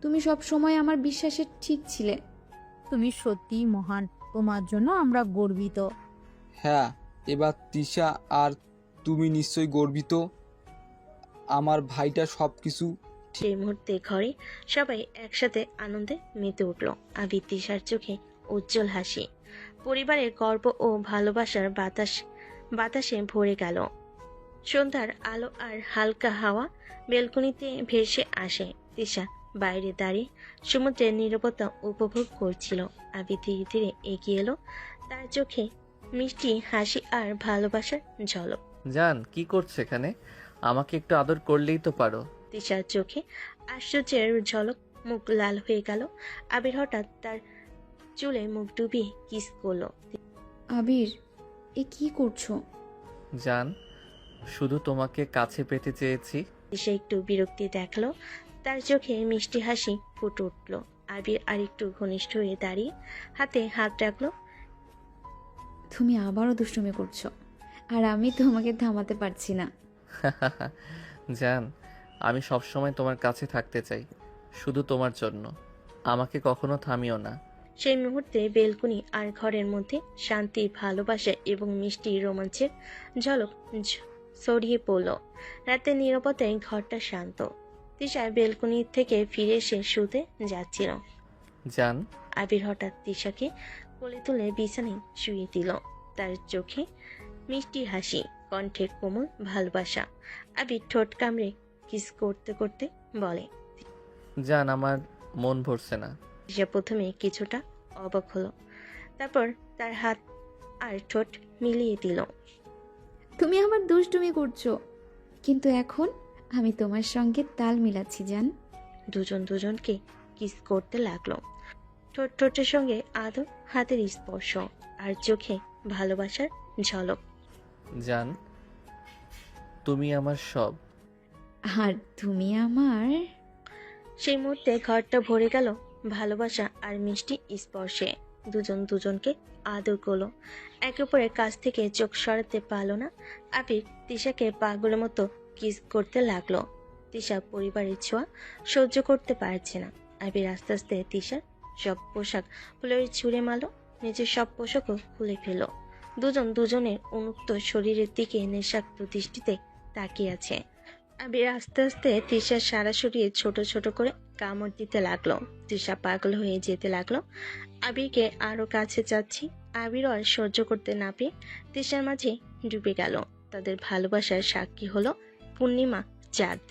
তুমি সব সময় আমার বিশ্বাসের ঠিক ছিলে। তুমি সত্যিই মহান, তোমার জন্য আমরা গর্বিত। হ্যাঁ, এবার তিশা আর তুমি নিশ্চয়ই গর্বিত। আমার ভাইটা সব কিছু সেই মুহূর্তে ঘরে সবাই একসাথে আনন্দে মেতে উঠল। আবির তিশার চোখে উজ্জ্বল হাসি, পরিবারের গর্ব ও ভালোবাসার বাতাসে ভরে গেল। সন্ধ্যার আলো আর হালকা হাওয়া বেলকনিতে ভেসে আসে। তিশা বাইরে দাঁড়িয়ে সমুদ্রের নীরবতা উপভোগ করছিল। আবির ধীরে ধীরে এগিয়ে এলো, তার চোখে মিষ্টি হাসি আর ভালোবাসার ঝলক। জান, কি করছে এখানে? আমাকে একটু আদর করলেই তো পারো। তিশার চোখে আশ্চর্যের ঝলক, মুখ লাল হয়ে গেল। আবির হঠাৎ তার চুলে মুখ ডুবিয়ে কিস করলো। আবির, এ কি করছো? জান, শুধু তোমাকে কাছে পেতে চেয়েছি। তিশা একটু বিরক্তি দেখলো, তার চোখে মিষ্টি হাসি ফুটে উঠল। আবির আর একটু ঘনিষ্ঠ হয়ে দাঁড়িয়ে হাতে হাত রাখলো। তুমি আবারও দুষ্টুমি করছো, আর আমি তোমাকে থামাতে পারছি না। জান, আমি সবসময় তোমার কাছে থাকতে চাই, শুধু তোমার জন্য। আমাকে কখনো থামিও না। সেই মুহূর্তে বেলকুনি আর ঘরের মধ্যে শান্তি, ভালোবাসা এবং মিষ্টি রোমাঞ্চের ঝলক ছড়িয়ে পড়ল। রাতের নীরবতায় ঘরটা শান্ত। তিশা বেলকুনি থেকে ফিরে এসে শুতে যাচ্ছিল। জান, আবির হঠাৎ তিশাকে কোলে তুলে বিছানায় শুয়ে দিল। তার চোখে মিষ্টি হাসি, কণ্ঠে কোমল ভালোবাসা। আবির ঠোঁট কামড়ে কিস করতে করতে বলে, জান, আমার মন ভরছে না। তিশা প্রথমে কিছুটা অবাক হলো, তারপর তার হাত আর ঠোঁট মিলিয়ে দিল। তুমি আমার দুষ্টুমি করছো, কিন্তু এখন আমি তোমার সঙ্গে তাল মিলাচ্ছি জান। দুজন দুজনকে কিস করতে লাগলো। ঠোঁটের সঙ্গে আদর, হাতের স্পর্শ আর চোখে ভালোবাসার ঝলক। জান, তুমি আমার সব। আর তুমি আমার। সেই মুহূর্তে ঘরটা ভরে গেল ভালোবাসা আর মিষ্টি স্পর্শে। দুজন দুজনকে আদর করলো, একে অপরের কাছ থেকে চোখ সরাতে পারলো না। আবির তিশাকে পাগলের মতো কিস করতে লাগলো। তিশা পরিবারের ছোঁয়া সহ্য করতে পারছে না। আবির আস্তে আস্তে তিশার সব পোশাক খুলে ছুঁড়ে মারলো, নিজের সব পোশাকও খুলে ফেলল। দুজন দুজনের উন্মুক্ত শরীরের দিকে নেশাক্ত দৃষ্টিতে তাকিয়ে আছে। আবির আস্তে আস্তে তিশার সারা শরীরে ছোট ছোট করে কামড় দিতে লাগলো। তিশা পাগল হয়ে যেতে লাগলো। আবিরকে আরো কাছে যাচ্ছি। আবির আর সহ্য করতে না পেয়ে তিশার মাঝে ডুবে গেল। তাদের ভালোবাসার সাক্ষী হলো পূর্ণিমা চাঁদ।